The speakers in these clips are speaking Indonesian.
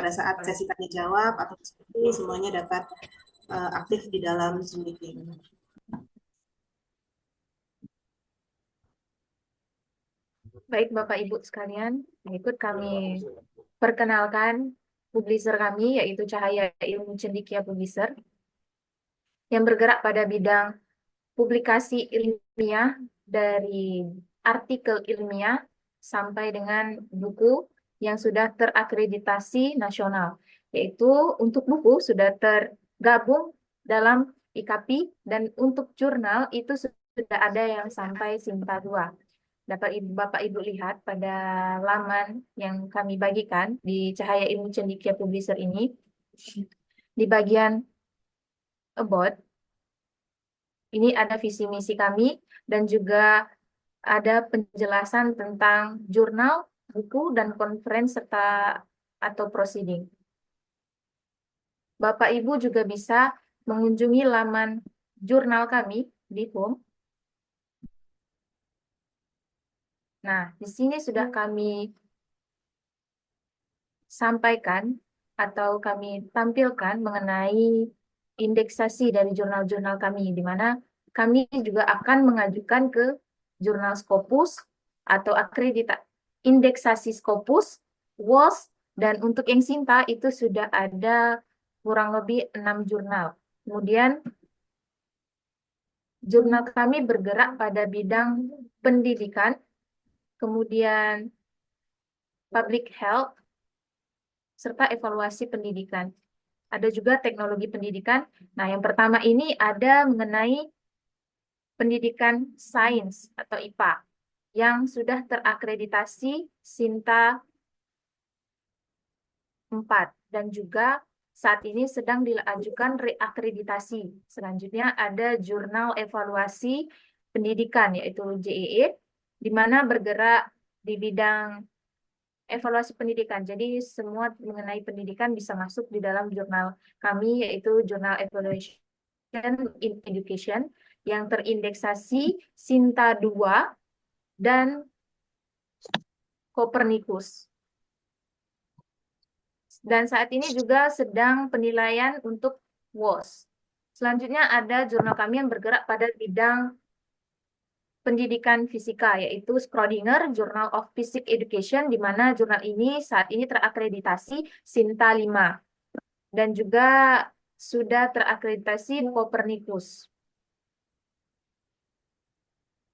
pada saat sesi tanya jawab atau diskusi semuanya dapat aktif di dalam Zoom meeting. Baik Bapak Ibu sekalian, berikut kami perkenalkan publisher kami yaitu Cahaya Ilmu Cendekia Publisher yang bergerak pada bidang publikasi ilmiah dari artikel ilmiah sampai dengan buku yang sudah terakreditasi nasional. Yaitu untuk buku sudah tergabung dalam IKP dan untuk jurnal itu sudah ada yang sampai Sinta 2. Dapat Bapak Ibu lihat pada laman yang kami bagikan di Cahaya Ilmu Cendekia Publisher ini, di bagian About, ini ada visi misi kami dan juga ada penjelasan tentang jurnal, buku, dan konferensi serta atau proceeding. Bapak Ibu juga bisa mengunjungi laman jurnal kami di home. Nah, di sini sudah kami sampaikan atau kami tampilkan mengenai indeksasi dari jurnal-jurnal kami, di mana kami juga akan mengajukan ke jurnal Scopus atau indeksasi Scopus, WOS, dan untuk yang Sinta itu sudah ada kurang lebih 6 jurnal. Kemudian jurnal kami bergerak pada bidang pendidikan, kemudian public health, serta evaluasi pendidikan. Ada juga teknologi pendidikan. Nah, yang pertama ini ada mengenai pendidikan sains atau IPA yang sudah terakreditasi Sinta 4 dan juga saat ini sedang diajukan reakreditasi. Selanjutnya ada jurnal evaluasi pendidikan yaitu JEE di mana bergerak di bidang evaluasi pendidikan. Jadi semua mengenai pendidikan bisa masuk di dalam jurnal kami yaitu jurnal Evaluation in Education yang terindeksasi Sinta 2 dan Copernicus. Dan saat ini juga sedang penilaian untuk WOS. Selanjutnya ada jurnal kami yang bergerak pada bidang pendidikan fisika, yaitu Schrödinger Journal of Physics Education, di mana jurnal ini saat ini terakreditasi Sinta 5. Dan juga sudah terakreditasi Copernicus.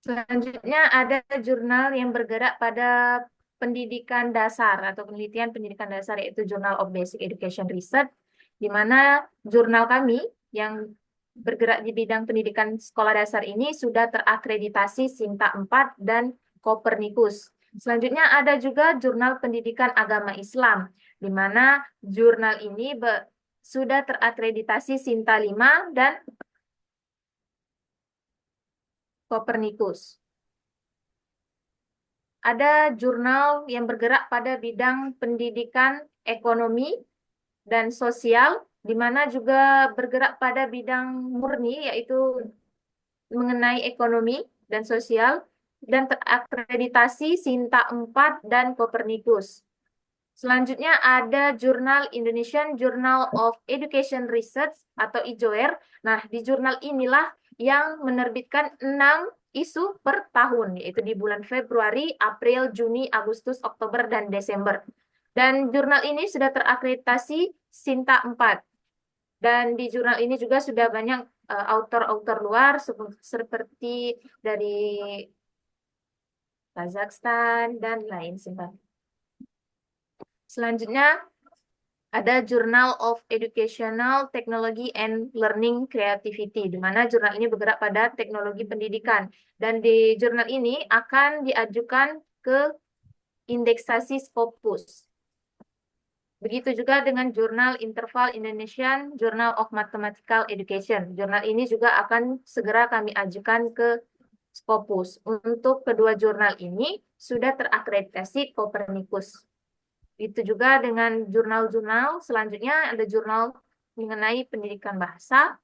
Selanjutnya ada jurnal yang bergerak pada pendidikan dasar atau penelitian pendidikan dasar yaitu Journal of Basic Education Research, di mana jurnal kami yang bergerak di bidang pendidikan sekolah dasar ini sudah terakreditasi Sinta 4 dan Copernicus. Selanjutnya ada juga Jurnal Pendidikan Agama Islam, di mana jurnal ini sudah terakreditasi Sinta 5 dan Copernicus. Ada jurnal yang bergerak pada bidang pendidikan, ekonomi, dan sosial, di mana juga bergerak pada bidang murni, yaitu mengenai ekonomi dan sosial, dan terakreditasi Sinta 4 dan Copernicus. Selanjutnya ada jurnal Indonesian Journal of Education Research atau IJOER. Nah, di jurnal inilah yang menerbitkan 6 isu per tahun, yaitu di bulan Februari, April, Juni, Agustus, Oktober, dan Desember. Dan jurnal ini sudah terakreditasi Sinta 4. Dan di jurnal ini juga sudah banyak author-author luar seperti dari Kazakhstan dan lain sebagainya. Selanjutnya ada Journal of Educational Technology and Learning Creativity, di mana jurnal ini bergerak pada teknologi pendidikan. Dan di jurnal ini akan diajukan ke indeksasi Scopus. Begitu juga dengan jurnal Interval Indonesian Journal of Mathematical Education. Jurnal ini juga akan segera kami ajukan ke Scopus. Untuk kedua jurnal ini sudah terakreditasi Copernicus. Itu juga dengan jurnal-jurnal selanjutnya ada jurnal mengenai pendidikan bahasa,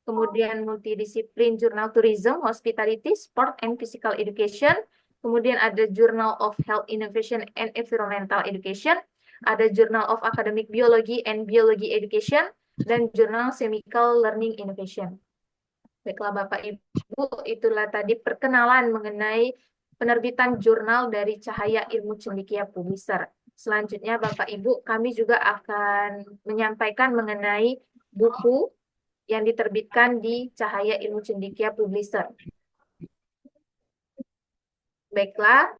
kemudian multidisiplin jurnal tourism, hospitality, sport, and physical education, kemudian ada Journal of Health Innovation and Environmental Education, ada Journal of Academic Biology and Biology Education, dan Jurnal Chemical Learning Innovation. Baiklah Bapak Ibu, itulah tadi perkenalan mengenai penerbitan jurnal dari Cahaya Ilmu Cendekia Publisher. Selanjutnya Bapak Ibu, kami juga akan menyampaikan mengenai buku yang diterbitkan di Cahaya Ilmu Cendekia Publisher. Baiklah,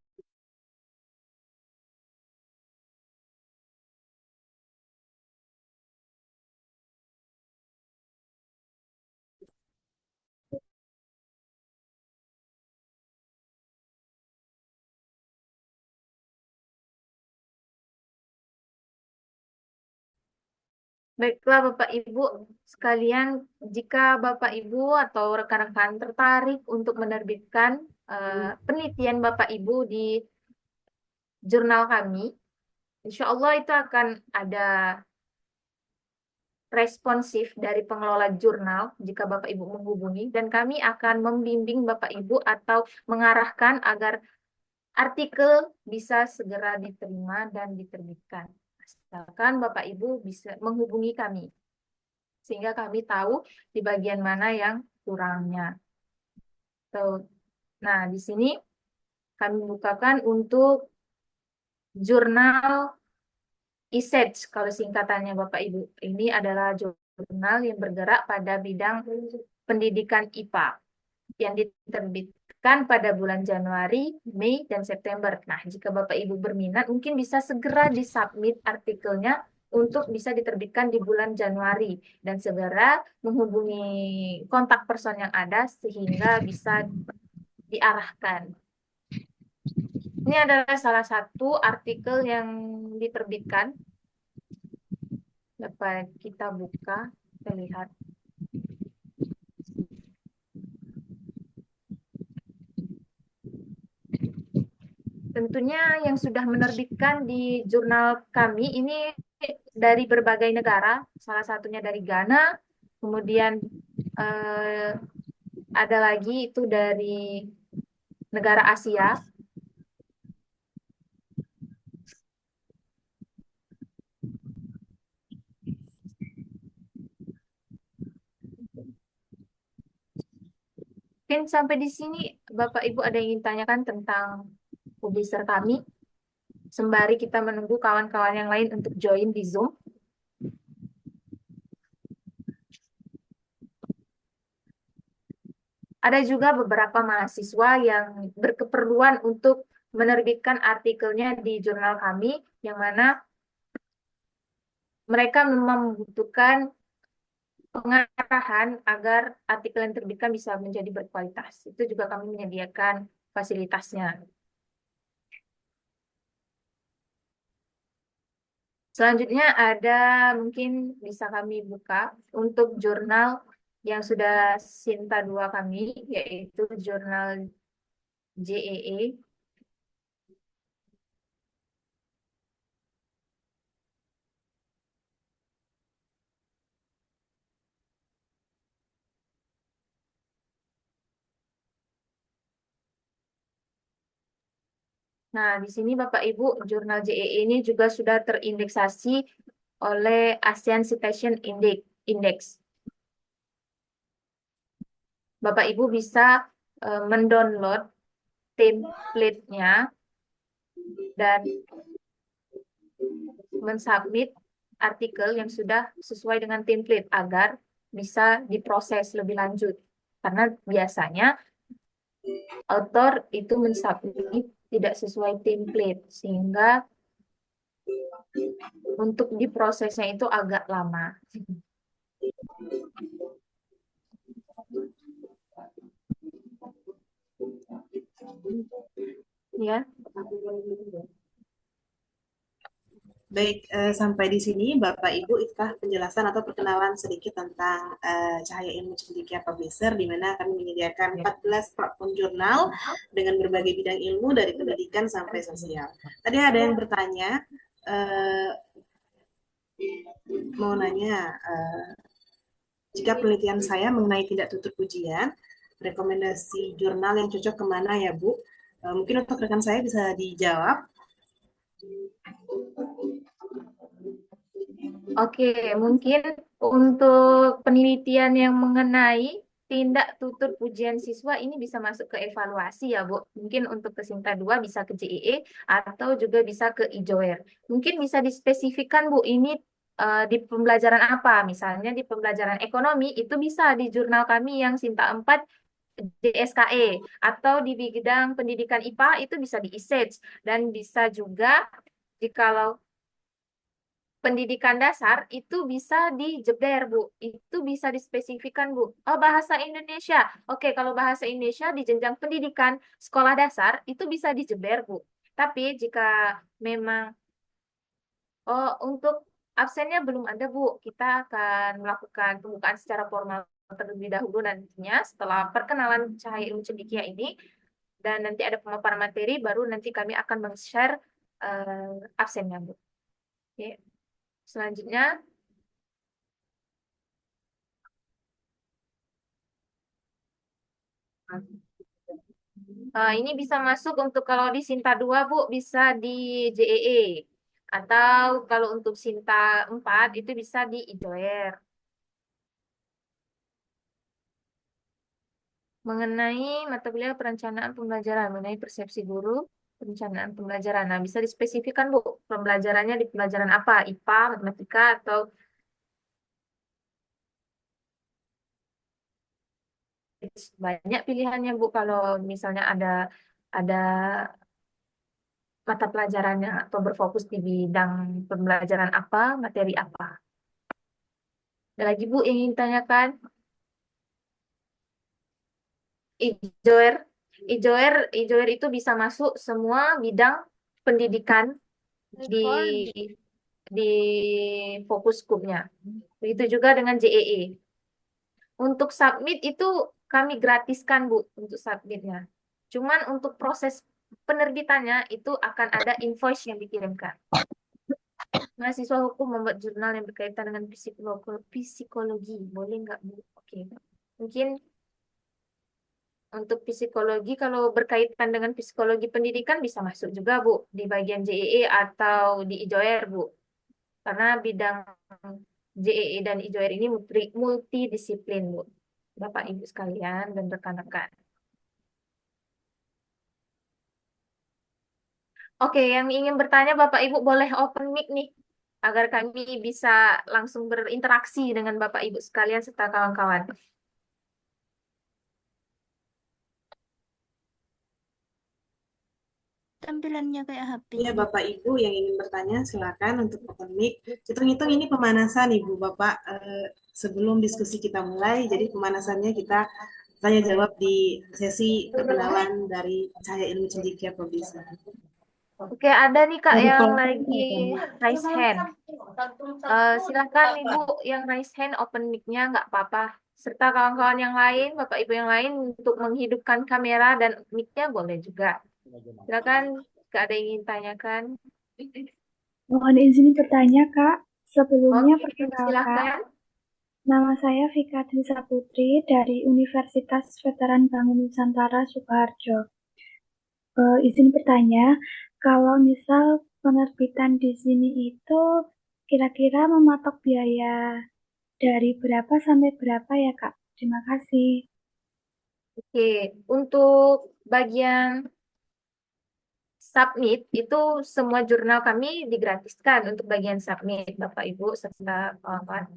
baiklah Bapak Ibu sekalian, jika Bapak Ibu atau rekan-rekan tertarik untuk menerbitkan penelitian Bapak Ibu di jurnal kami, insya Allah itu akan ada responsif dari pengelola jurnal jika Bapak Ibu menghubungi, dan kami akan membimbing Bapak Ibu atau mengarahkan agar artikel bisa segera diterima dan diterbitkan. Asalkan Bapak Ibu bisa menghubungi kami, sehingga kami tahu di bagian mana yang kurangnya. Tuh. Nah, di sini kami bukakan untuk jurnal ISEJ, kalau singkatannya Bapak Ibu. Ini adalah jurnal yang bergerak pada bidang pendidikan IPA yang diterbitkan pada bulan Januari, Mei, dan September. Nah, jika Bapak Ibu berminat, mungkin bisa segera disubmit artikelnya untuk bisa diterbitkan di bulan Januari, dan segera menghubungi kontak person yang ada sehingga bisa diarahkan. Ini adalah salah satu artikel yang diterbitkan. Dapat kita buka, kita lihat. Tentunya yang sudah menerbitkan di jurnal kami ini dari berbagai negara, salah satunya dari Ghana, kemudian ada lagi itu dari negara Asia. Mungkin sampai di sini Bapak Ibu ada yang ingin tanyakan tentang publisher kami, sembari kita menunggu kawan-kawan yang lain untuk join di Zoom. Ada juga beberapa mahasiswa yang berkeperluan untuk menerbitkan artikelnya di jurnal kami, yang mana mereka memang membutuhkan pengarahan agar artikel yang diterbitkan bisa menjadi berkualitas. Itu juga kami menyediakan fasilitasnya. Selanjutnya ada, mungkin bisa kami buka untuk jurnal yang sudah Sinta 2 kami, yaitu jurnal JEE. Nah, di sini Bapak Ibu, jurnal JEE ini juga sudah terindeksasi oleh ASEAN Citation Index. Bapak Ibu bisa mendownload template-nya dan mensubmit artikel yang sudah sesuai dengan template agar bisa diproses lebih lanjut. Karena biasanya author itu mensubmit tidak sesuai template, sehingga untuk diprosesnya itu agak lama. Ya. Baik, sampai di sini Bapak Ibu, itukah penjelasan atau perkenalan sedikit tentang Cahaya Ilmu Cendekia Publisher, di mana kami menyediakan 14 platform jurnal dengan berbagai bidang ilmu dari pendidikan sampai sosial. Tadi ada yang bertanya, mau nanya, jika penelitian saya mengenai tidak tutup ujian, rekomendasi jurnal yang cocok kemana ya Bu? Mungkin untuk rekan saya bisa dijawab. Oke, mungkin untuk penelitian yang mengenai tindak tutur pujian siswa ini bisa masuk ke evaluasi ya, Bu. Mungkin untuk ke Sinta 2 bisa ke JEE atau juga bisa ke IJOER. Mungkin bisa dispesifikkan, Bu, ini di pembelajaran apa? Misalnya di pembelajaran ekonomi itu bisa di jurnal kami yang Sinta 4 DSKE atau di bidang pendidikan IPA itu bisa di ISEJ dan bisa juga jikalau pendidikan dasar itu bisa dijeber, Bu. Itu bisa dispesifikan, Bu. Oh, bahasa Indonesia. Oke, kalau bahasa Indonesia di jenjang pendidikan sekolah dasar itu bisa dijeber, Bu. Tapi jika memang untuk absennya belum ada, Bu. Kita akan melakukan pembukaan secara formal terlebih dahulu nantinya setelah perkenalan Cahaya Ilmu Cendekia ini dan nanti ada pemaparan materi baru nanti kami akan men-share absennya, Bu. Oke. Selanjutnya ini bisa masuk untuk kalau di Sinta 2 Bu, bisa di JEE. Atau kalau untuk Sinta 4 itu bisa di IJOER. Mengenai mata kuliah perencanaan pembelajaran, mengenai persepsi guru, perencanaan pembelajaran. Nah, bisa dispesifikan Bu, pembelajarannya di pelajaran apa? IPA, matematika, atau banyak pilihannya Bu kalau misalnya ada mata pelajarannya atau berfokus di bidang pembelajaran apa, materi apa. Ada lagi Bu yang ingin tanyakan? Ijoer, Ijoer itu bisa masuk semua bidang pendidikan di di fokus skupnya. Begitu juga dengan JEE. Untuk submit itu kami gratiskan Bu untuk submitnya. Cuman untuk proses penerbitannya itu akan ada invoice yang dikirimkan. Mahasiswa hukum membuat jurnal yang berkaitan dengan psikologi. Boleh nggak Bu? Oke. Mungkin untuk psikologi, kalau berkaitan dengan psikologi pendidikan bisa masuk juga, Bu, di bagian JEE atau di IJOER, Bu. Karena bidang JEE dan IJOER ini multidisiplin, Bu. Bapak Ibu sekalian dan rekan-rekan. Oke, yang ingin bertanya Bapak Ibu boleh open mic nih, agar kami bisa langsung berinteraksi dengan Bapak Ibu sekalian serta kawan-kawan. Tampilannya kayak HP. Ya, Bapak Ibu yang ingin bertanya, silakan untuk open mic. Hitung-hitung ini pemanasan Ibu Bapak sebelum diskusi kita mulai. Jadi pemanasannya kita tanya jawab di sesi perkenalan dari Cahaya Ilmu Cendekia Publisher. Oke, ada nih Kak yang lagi raise hand. Silakan Ibu yang raise hand, open mic-nya nggak apa-apa. Serta kawan-kawan yang lain, Bapak Ibu yang lain untuk menghidupkan kamera dan mic-nya boleh juga. Silakan, nggak ada yang ingin tanyakan. Mohon izin bertanya, Kak. Sebelumnya Oke, perkenalkan, silakan. nama saya Vika Trisa Putri dari Universitas Veteran Bangun Nusantara Sukoharjo. Izin bertanya, kalau misal penerbitan di sini itu kira-kira mematok biaya dari berapa sampai berapa ya, Kak? Terima kasih. Oke, untuk bagian submit itu semua jurnal kami digratiskan untuk bagian submit, Bapak Ibu serta kawan-kawan.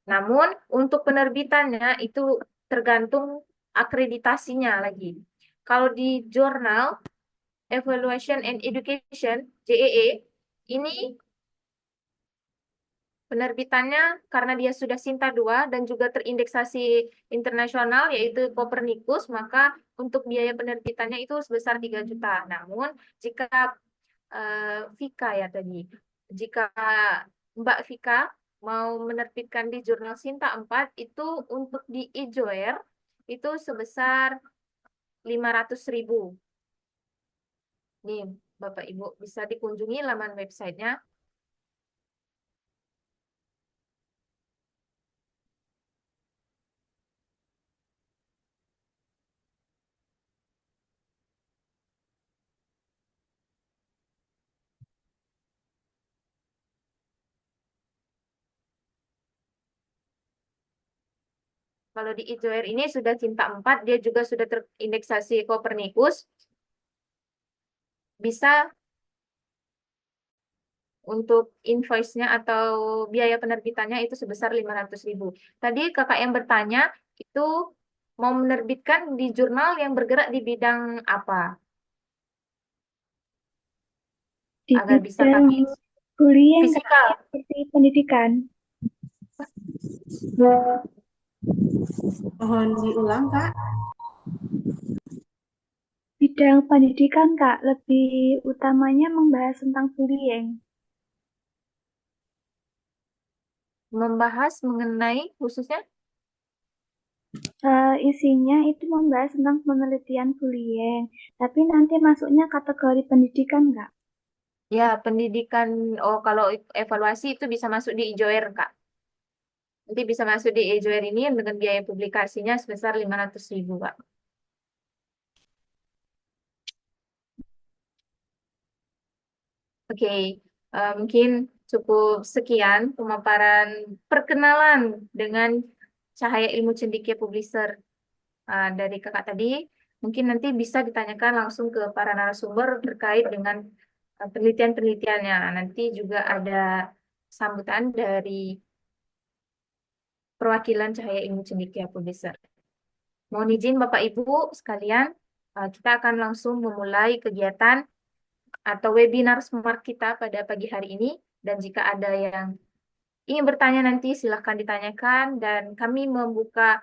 Namun untuk penerbitannya itu tergantung akreditasinya lagi. Kalau di jurnal Evaluation and Education JEE ini penerbitannya karena dia sudah Sinta 2 dan juga terindeksasi internasional yaitu Copernicus, maka untuk biaya penerbitannya itu sebesar 3 juta. Namun jika Vika ya tadi, jika Mbak Vika mau menerbitkan di jurnal Sinta 4 itu untuk di IJOER itu sebesar 500.000. Nih, Bapak Ibu bisa dikunjungi laman websitenya. Kalau di Ijoer ini sudah Cinta 4, dia juga sudah terindeksasi Copernicus. Bisa untuk invoice-nya atau biaya penerbitannya itu sebesar 500.000. Tadi kakak yang bertanya itu mau menerbitkan di jurnal yang bergerak di bidang apa? Di Agar bisa bidang kami bullying Kak, fisikal. seperti pendidikan. Mohon diulang, Kak. Bidang pendidikan Kak, lebih utamanya membahas tentang bullying. Membahas mengenai khususnya Isinya itu membahas tentang penelitian bullying, tapi nanti masuknya kategori pendidikan Kak. ya pendidikan. Oh, kalau evaluasi itu bisa masuk di Ijoer, Kak. Nanti bisa masuk di Ijoer ini dengan biaya publikasinya sebesar 500.000, Kak. Oke, mungkin cukup sekian pemaparan perkenalan dengan Cahaya Ilmu Cendekia Publisher dari kakak tadi. Mungkin nanti bisa ditanyakan langsung ke para narasumber terkait dengan penelitian-penelitiannya. Nanti juga ada sambutan dari perwakilan Cahaya Ilmu Cendekia Publisher. Mohon izin Bapak Ibu sekalian, kita akan langsung memulai kegiatan atau webinar Smart kita pada pagi hari ini. Dan jika ada yang ingin bertanya nanti silahkan ditanyakan dan kami membuka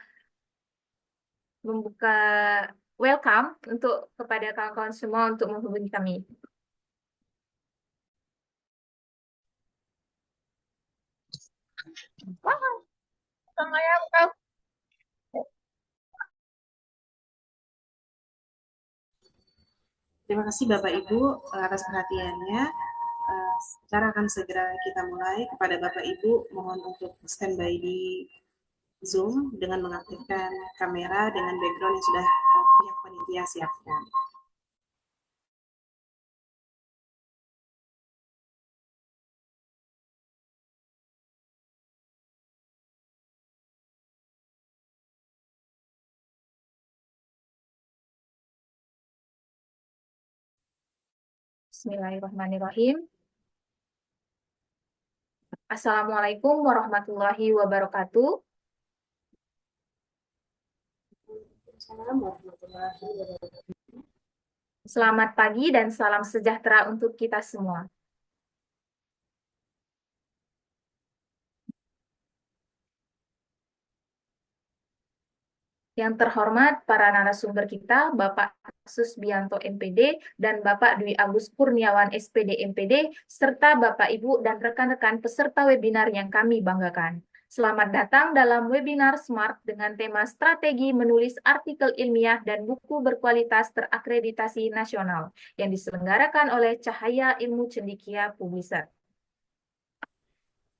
welcome untuk kepada kawan-kawan semua untuk menghubungi kami. Terima kasih Bapak Ibu atas perhatiannya. Secara akan segera kita mulai. Kepada Bapak Ibu, mohon untuk standby di Zoom dengan mengaktifkan kamera dengan background yang sudah pihak panitia siapkan. Bismillahirrahmanirrahim. Assalamualaikum warahmatullahi wabarakatuh. Selamat pagi dan salam sejahtera untuk kita semua. Yang terhormat para narasumber kita, Bapak Susbianto MPD dan Bapak Dwi Agus Kurniawan SPD MPD, serta Bapak Ibu dan rekan-rekan peserta webinar yang kami banggakan. Selamat datang dalam webinar Smart dengan tema Strategi Menulis Artikel Ilmiah dan Buku Berkualitas Terakreditasi Nasional yang diselenggarakan oleh Cahaya Ilmu Cendekia Publisher.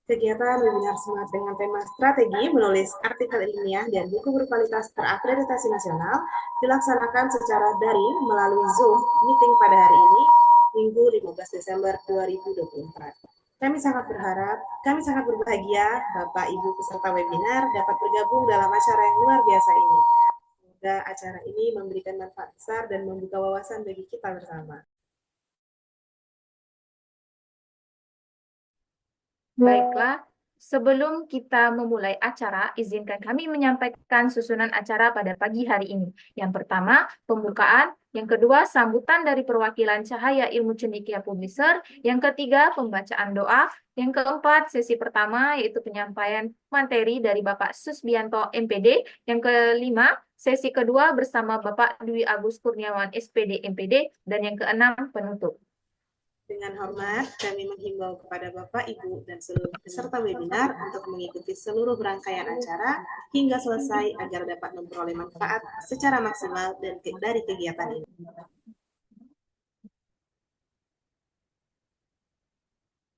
Kegiatan webinar Smart dengan tema Strategi Menulis Artikel Ilmiah dan Buku Berkualitas Terakreditasi Nasional dilaksanakan secara daring melalui Zoom meeting pada hari ini, Minggu 15 Desember 2024. Kami sangat berbahagia Bapak Ibu peserta webinar dapat bergabung dalam acara yang luar biasa ini. Semoga acara ini memberikan manfaat besar dan membuka wawasan bagi kita bersama. Baiklah, sebelum kita memulai acara, izinkan kami menyampaikan susunan acara pada pagi hari ini. Yang pertama, pembukaan. Yang kedua, sambutan dari perwakilan Cahaya Ilmu Cendekia Publisher. Yang ketiga, pembacaan doa. Yang keempat, sesi pertama, yaitu penyampaian materi dari Bapak Susbianto MPD. Yang kelima, sesi kedua bersama Bapak Dwi Agus Kurniawan SPD MPD. Dan yang keenam, penutup. Dengan hormat, kami menghimbau kepada Bapak, Ibu, dan seluruh peserta webinar untuk mengikuti seluruh rangkaian acara hingga selesai agar dapat memperoleh manfaat secara maksimal dari kegiatan ini.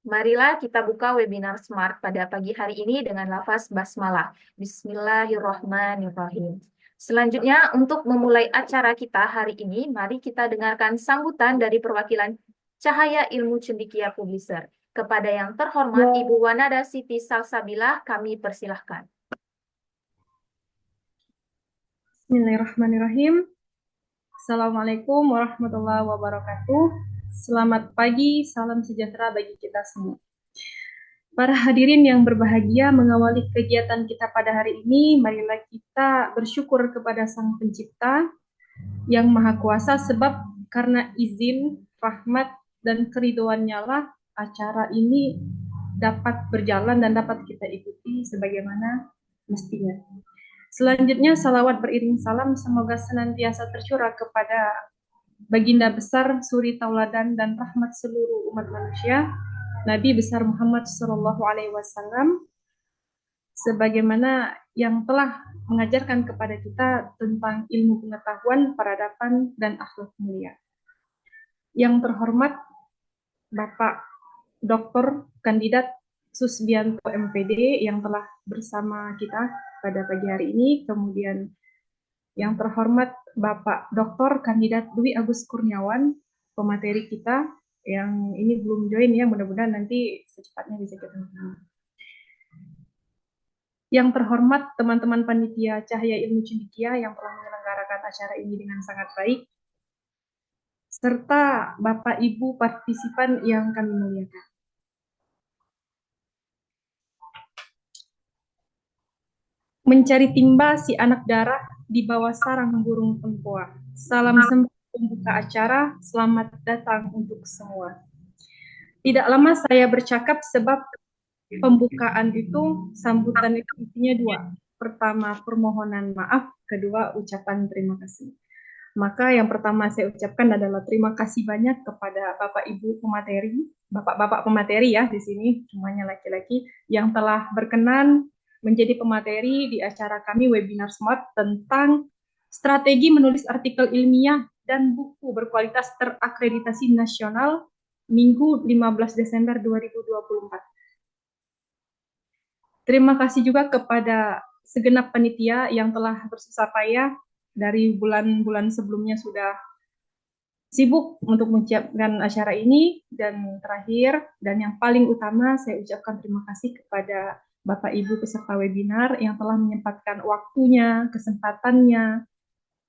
Marilah kita buka webinar Smart pada pagi hari ini dengan lafaz basmalah. Bismillahirrahmanirrahim. Selanjutnya, untuk memulai acara kita hari ini, mari kita dengarkan sambutan dari perwakilan Cahaya Ilmu Cendekia Publisher. Kepada yang terhormat Ibu Wanada Siti Salsabilah, kami persilahkan. Bismillahirrahmanirrahim. Assalamualaikum warahmatullahi wabarakatuh. Selamat pagi, salam sejahtera bagi kita semua. Para hadirin yang berbahagia, mengawali kegiatan kita pada hari ini, marilah kita bersyukur kepada Sang Pencipta yang Maha Kuasa, sebab karena izin, rahmat, dan keriduannya lah acara ini dapat berjalan dan dapat kita ikuti sebagaimana mestinya. Selanjutnya, salawat beriring salam semoga senantiasa tercurah kepada baginda besar, suri tauladan dan rahmat seluruh umat manusia, Nabi besar Muhammad Shallallahu Alaihi Wasallam, sebagaimana yang telah mengajarkan kepada kita tentang ilmu pengetahuan, peradaban, dan akhlak mulia. Yang terhormat Bapak Dr. Kandidat Susbianto MPD yang telah bersama kita pada pagi hari ini, kemudian yang terhormat Bapak Dr. Kandidat Dwi Agus Kurniawan, pemateri kita yang ini belum join ya, mudah-mudahan nanti secepatnya bisa ketemu. Yang terhormat teman-teman panitia Cahaya Ilmu Cendekia yang telah menyelenggarakan acara ini dengan sangat baik, serta Bapak Ibu partisipan yang kami muliakan. Mencari timba si anak darah di bawah sarang burung tempua. Salam sembah pembuka acara, selamat datang untuk semua. Tidak lama saya bercakap sebab pembukaan itu, sambutan itu intinya dua. Pertama, permohonan maaf, kedua, ucapan terima kasih. Maka yang pertama saya ucapkan adalah terima kasih banyak kepada Bapak Ibu pemateri, Bapak-bapak pemateri ya di sini, semuanya laki-laki, yang telah berkenan menjadi pemateri di acara kami Webinar Smart tentang strategi menulis artikel ilmiah dan buku berkualitas terakreditasi nasional Minggu 15 Desember 2024. Terima kasih juga kepada segenap panitia yang telah bersusah payah dari bulan-bulan sebelumnya sudah sibuk untuk menyiapkan acara ini, dan terakhir dan yang paling utama saya ucapkan terima kasih kepada Bapak Ibu peserta webinar yang telah menyempatkan waktunya, kesempatannya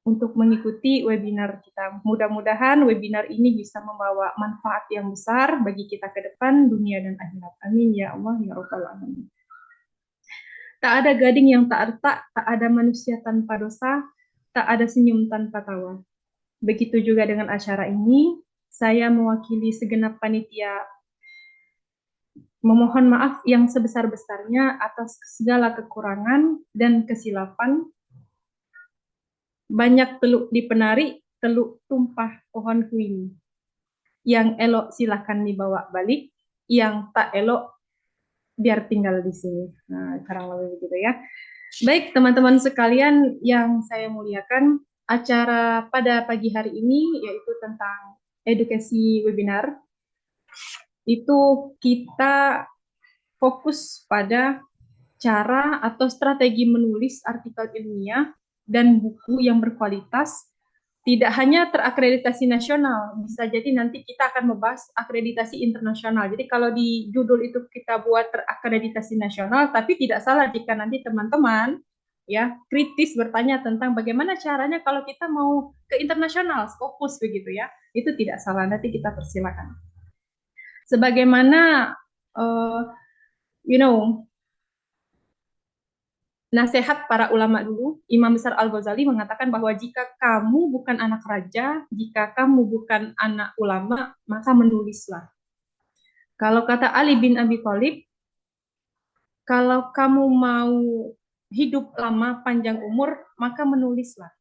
untuk mengikuti webinar kita. Mudah-mudahan webinar ini bisa membawa manfaat yang besar bagi kita ke depan, dunia dan akhirat. Amin ya Allah ya Rabbal alamin. Tak ada gading yang tak retak, tak ada manusia tanpa dosa, tak ada senyum tanpa tawa. Begitu juga dengan acara ini, saya mewakili segenap panitia memohon maaf yang sebesar-besarnya atas segala kekurangan dan kesilapan. Banyak teluk di penari, teluk tumpah pohon kuing. Yang elok silakan dibawa balik, yang tak elok biar tinggal di sini. Nah, kurang lebih begitu ya. Baik, teman-teman sekalian yang saya muliakan, acara pada pagi hari ini yaitu tentang edukasi webinar. Itu kita fokus pada cara atau strategi menulis artikel ilmiah dan buku yang berkualitas, tidak hanya terakreditasi nasional, bisa jadi nanti kita akan membahas akreditasi internasional. Jadi kalau di judul itu kita buat terakreditasi nasional, tapi tidak salah jika nanti teman-teman ya kritis bertanya tentang bagaimana caranya kalau kita mau ke internasional, Scopus begitu ya, itu tidak salah, nanti kita persilakan. Sebagaimana nasihat para ulama dulu, Imam Besar Al-Ghazali mengatakan bahwa jika kamu bukan anak raja, jika kamu bukan anak ulama, maka menulislah. Kalau kata Ali bin Abi Thalib, kalau kamu mau hidup lama, panjang umur, maka menulislah.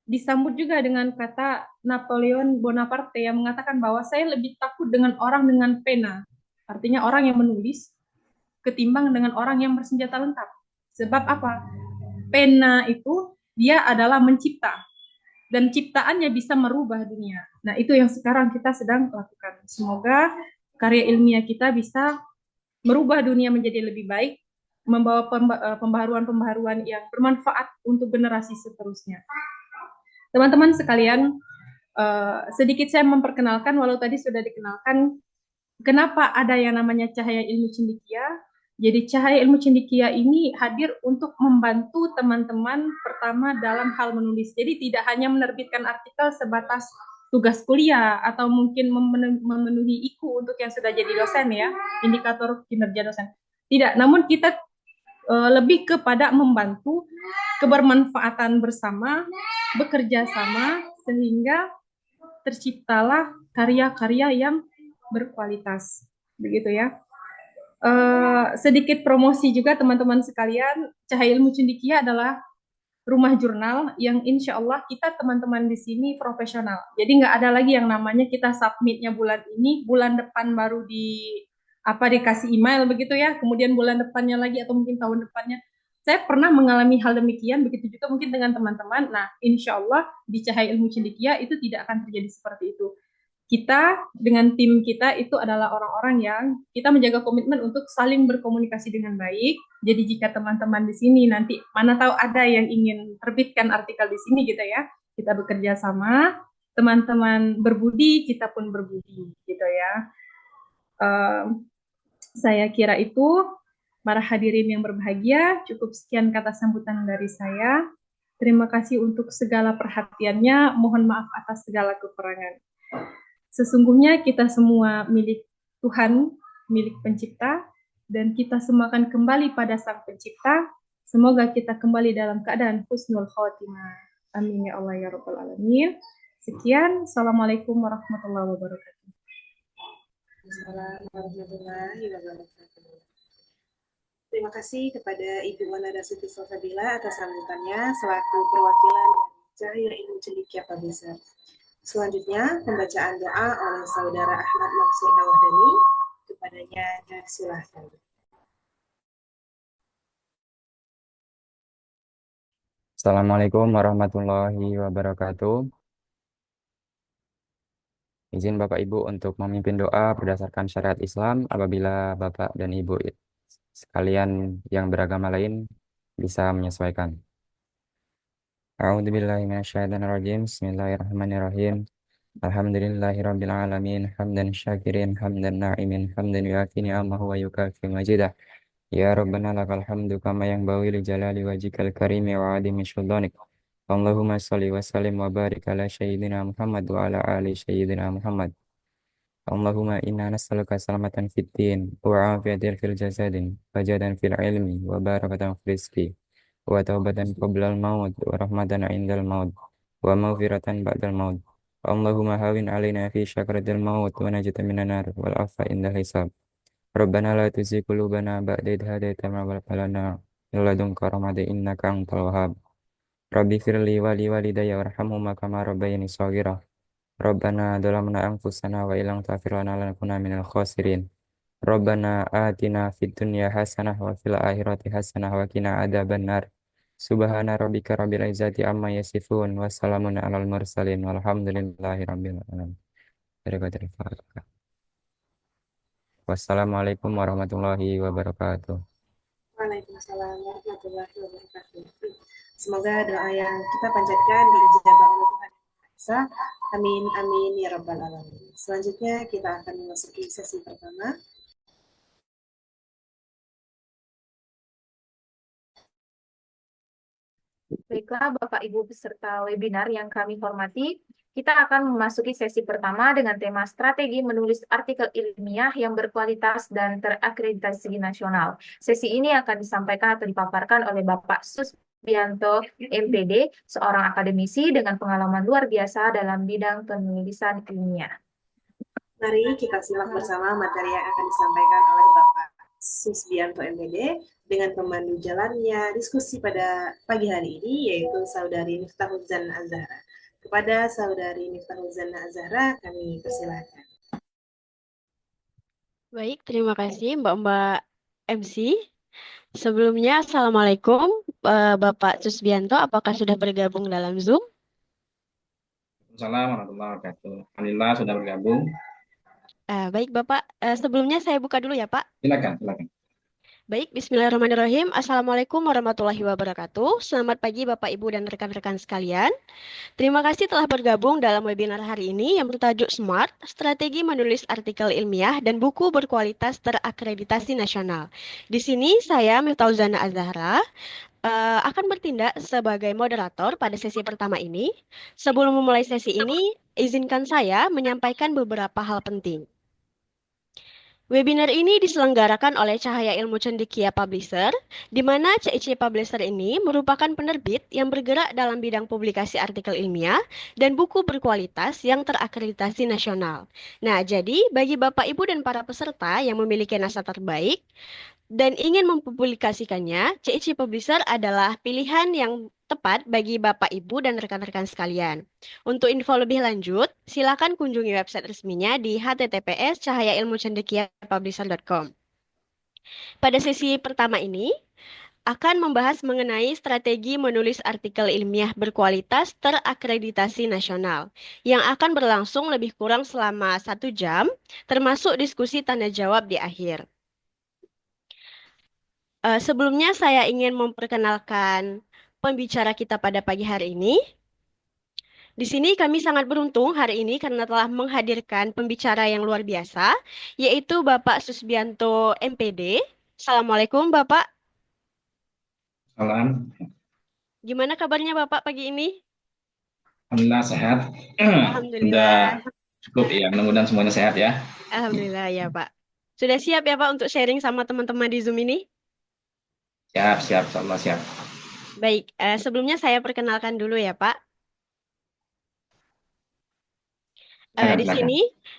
Disambut juga dengan kata Napoleon Bonaparte yang mengatakan bahwa saya lebih takut dengan orang dengan pena, artinya orang yang menulis, ketimbang dengan orang yang bersenjata lengkap. Sebab apa? Pena itu dia adalah mencipta, dan ciptaannya bisa merubah dunia. Nah, itu yang sekarang kita sedang lakukan. Semoga karya ilmiah kita bisa merubah dunia menjadi lebih baik, membawa pembaharuan-pembaharuan yang bermanfaat untuk generasi seterusnya. Teman-teman sekalian, sedikit saya memperkenalkan, walau tadi sudah dikenalkan, kenapa ada yang namanya Cahaya Ilmu Cendekia. Jadi Cahaya Ilmu Cendekia ini hadir untuk membantu teman-teman pertama dalam hal menulis. Jadi tidak hanya menerbitkan artikel sebatas tugas kuliah atau mungkin memenuhi IKU untuk yang sudah jadi dosen ya, indikator kinerja dosen. Tidak, namun kita lebih kepada membantu kebermanfaatan bersama, bekerja sama sehingga terciptalah karya-karya yang berkualitas. Begitu ya. Sedikit promosi juga teman-teman sekalian, Cahaya Ilmu Cendekia adalah rumah jurnal yang insya Allah kita teman-teman di sini profesional. Jadi nggak ada lagi yang namanya kita submitnya bulan ini, bulan depan baru dikasih email begitu ya, kemudian bulan depannya lagi atau mungkin tahun depannya. Saya pernah mengalami hal demikian, begitu juga mungkin dengan teman-teman. Nah, insya Allah di Cahaya Ilmu Cendekia itu tidak akan terjadi seperti itu. Kita dengan tim kita itu adalah orang-orang yang kita menjaga komitmen untuk saling berkomunikasi dengan baik. Jadi jika teman-teman di sini nanti mana tahu ada yang ingin terbitkan artikel di sini gitu ya, kita bekerja sama, teman-teman berbudi, kita pun berbudi gitu ya. Saya kira itu para hadirin yang berbahagia, cukup sekian kata sambutan dari saya. Terima kasih untuk segala perhatiannya, mohon maaf atas segala kekurangan. Sesungguhnya kita semua milik Tuhan, milik Pencipta, dan kita semua akan kembali pada Sang Pencipta. Semoga kita kembali dalam keadaan husnul khotimah. Amin ya Allah ya Rabbal Alamin. Sekian, Assalamualaikum warahmatullahi wabarakatuh. Assalamualaikum warahmatullahi wabarakatuh. Terima kasih kepada Ibu Wanada Siti Salsabila atas sambutannya selaku perwakilan Cahaya Ilmu Cendekia Publisher. Selanjutnya, pembacaan doa oleh Saudara Ahmad Mansur Dawahdani. Kepadanya, silakan. Assalamualaikum warahmatullahi wabarakatuh. Izin Bapak Ibu untuk memimpin doa berdasarkan syariat Islam apabila Bapak dan Ibu sekalian yang beragama lain bisa menyesuaikan. A'udzubillahi minasyaitonirrajim. Bismillahirrahmanirrahim. Alhamdulillahirabbil alamin hamdan syakirin hamdan na'imin hamdan yuafi ni'amahu wa yukafi majidah. Ya Rabbana lakal hamdu kama yanbaghi li jalali wajhikal karimi wa 'azimi sultanik. Allahumma shalli wa sallim wa barik ala sayyidina Muhammad wa ala ali sayyidina Muhammad. Allahumma inna nas'aluka salamatan fid din wa afiyatan fil jasadin wa jadan fil ilmi wa barakatan fil rizqi wa taubatan qablal maut wa rahmatan indal maut wa maghfiratan ba'dal maut. Allahumma hawin alaina fi syakratil maut wa najata minan nar wal afa indal hisab. Rabbana la tuzigh qulubana ba'da idh hadaytana wa hab lana min ladunka rahmatan innaka antal wahhab. Rabbi firli wali walidayya warhamhuma kama rabbayani shaghira. Rabbana dhalamna anfusana wa illam taghfir lana lanakunanna minal khasirin. Rabbana atina fid dunya hasanah wa fil akhirati hasanah wa qina adzabannar. Subhana rabbika rabbil izzati amma yasifun wa salamun alal mursalin walhamdulillahi rabbil alamin. Wassalamualaikum warahmatullahi wabarakatuh. Waalaikumsalam warahmatullahi wabarakatuh. Semoga doa yang kita panjatkan diijabah oleh Tuhan Yang Esa. Amin, amin, ya Rabbal Alamin. Selanjutnya kita akan memasuki sesi pertama. Baiklah, Bapak Ibu peserta webinar yang kami hormati, kita akan memasuki sesi pertama dengan tema strategi menulis artikel ilmiah yang berkualitas dan terakreditasi nasional. Sesi ini akan disampaikan atau dipaparkan oleh Bapak Susbianto, MPD, seorang akademisi dengan pengalaman luar biasa dalam bidang penulisan ilmiah. Mari kita simak bersama materi yang akan disampaikan oleh Bapak Susbianto, MPD, dengan pemandu jalannya diskusi pada pagi hari ini, yaitu Saudari Miftahuzan Azhara. Kepada Saudari Miftahuzan Azhara, kami persilakan. Baik, terima kasih Mbak-Mbak MC. Sebelumnya, Assalamualaikum Bapak Susbianto, apakah sudah bergabung dalam Zoom? Assalamualaikum warahmatullahi wabarakatuh. Alhamdulillah sudah bergabung. Baik Bapak, sebelumnya saya buka dulu ya Pak. Silakan. Baik, bismillahirrahmanirrahim. Assalamualaikum warahmatullahi wabarakatuh. Selamat pagi Bapak, Ibu, dan rekan-rekan sekalian. Terima kasih telah bergabung dalam webinar hari ini yang bertajuk Smart, Strategi Menulis Artikel Ilmiah dan Buku Berkualitas Terakreditasi Nasional. Di sini saya Miftauzana Azahra akan bertindak sebagai moderator pada sesi pertama ini. Sebelum memulai sesi ini, izinkan saya menyampaikan beberapa hal penting. Webinar ini diselenggarakan oleh Cahaya Ilmu Cendekia Publisher, di mana CIC Publisher ini merupakan penerbit yang bergerak dalam bidang publikasi artikel ilmiah dan buku berkualitas yang terakreditasi nasional. Nah, jadi bagi Bapak, Ibu, dan para peserta yang memiliki naskah terbaik, dan ingin mempublikasikannya, CIC Publisher adalah pilihan yang tepat bagi Bapak, Ibu, dan rekan-rekan sekalian. Untuk info lebih lanjut, silakan kunjungi website resminya di https://cahayailmucendekiapublisher.com. Pada sesi pertama ini, akan membahas mengenai strategi menulis artikel ilmiah berkualitas terakreditasi nasional, yang akan berlangsung lebih kurang selama 1 jam, termasuk diskusi tanya jawab di akhir. Sebelumnya saya ingin memperkenalkan pembicara kita pada pagi hari ini. Di sini kami sangat beruntung hari ini karena telah menghadirkan pembicara yang luar biasa, yaitu Bapak Susbianto MPD. Assalamualaikum Bapak, Salam. gimana kabarnya Bapak pagi ini? Alhamdulillah sehat. Alhamdulillah, Sudah cukup ya, mudah-mudahan semuanya sehat ya. Alhamdulillah ya Pak. Sudah siap ya Pak untuk sharing sama teman-teman di Zoom ini? Siap, siap, insyaallah siap. Baik, sebelumnya saya perkenalkan dulu ya Pak. Silakan.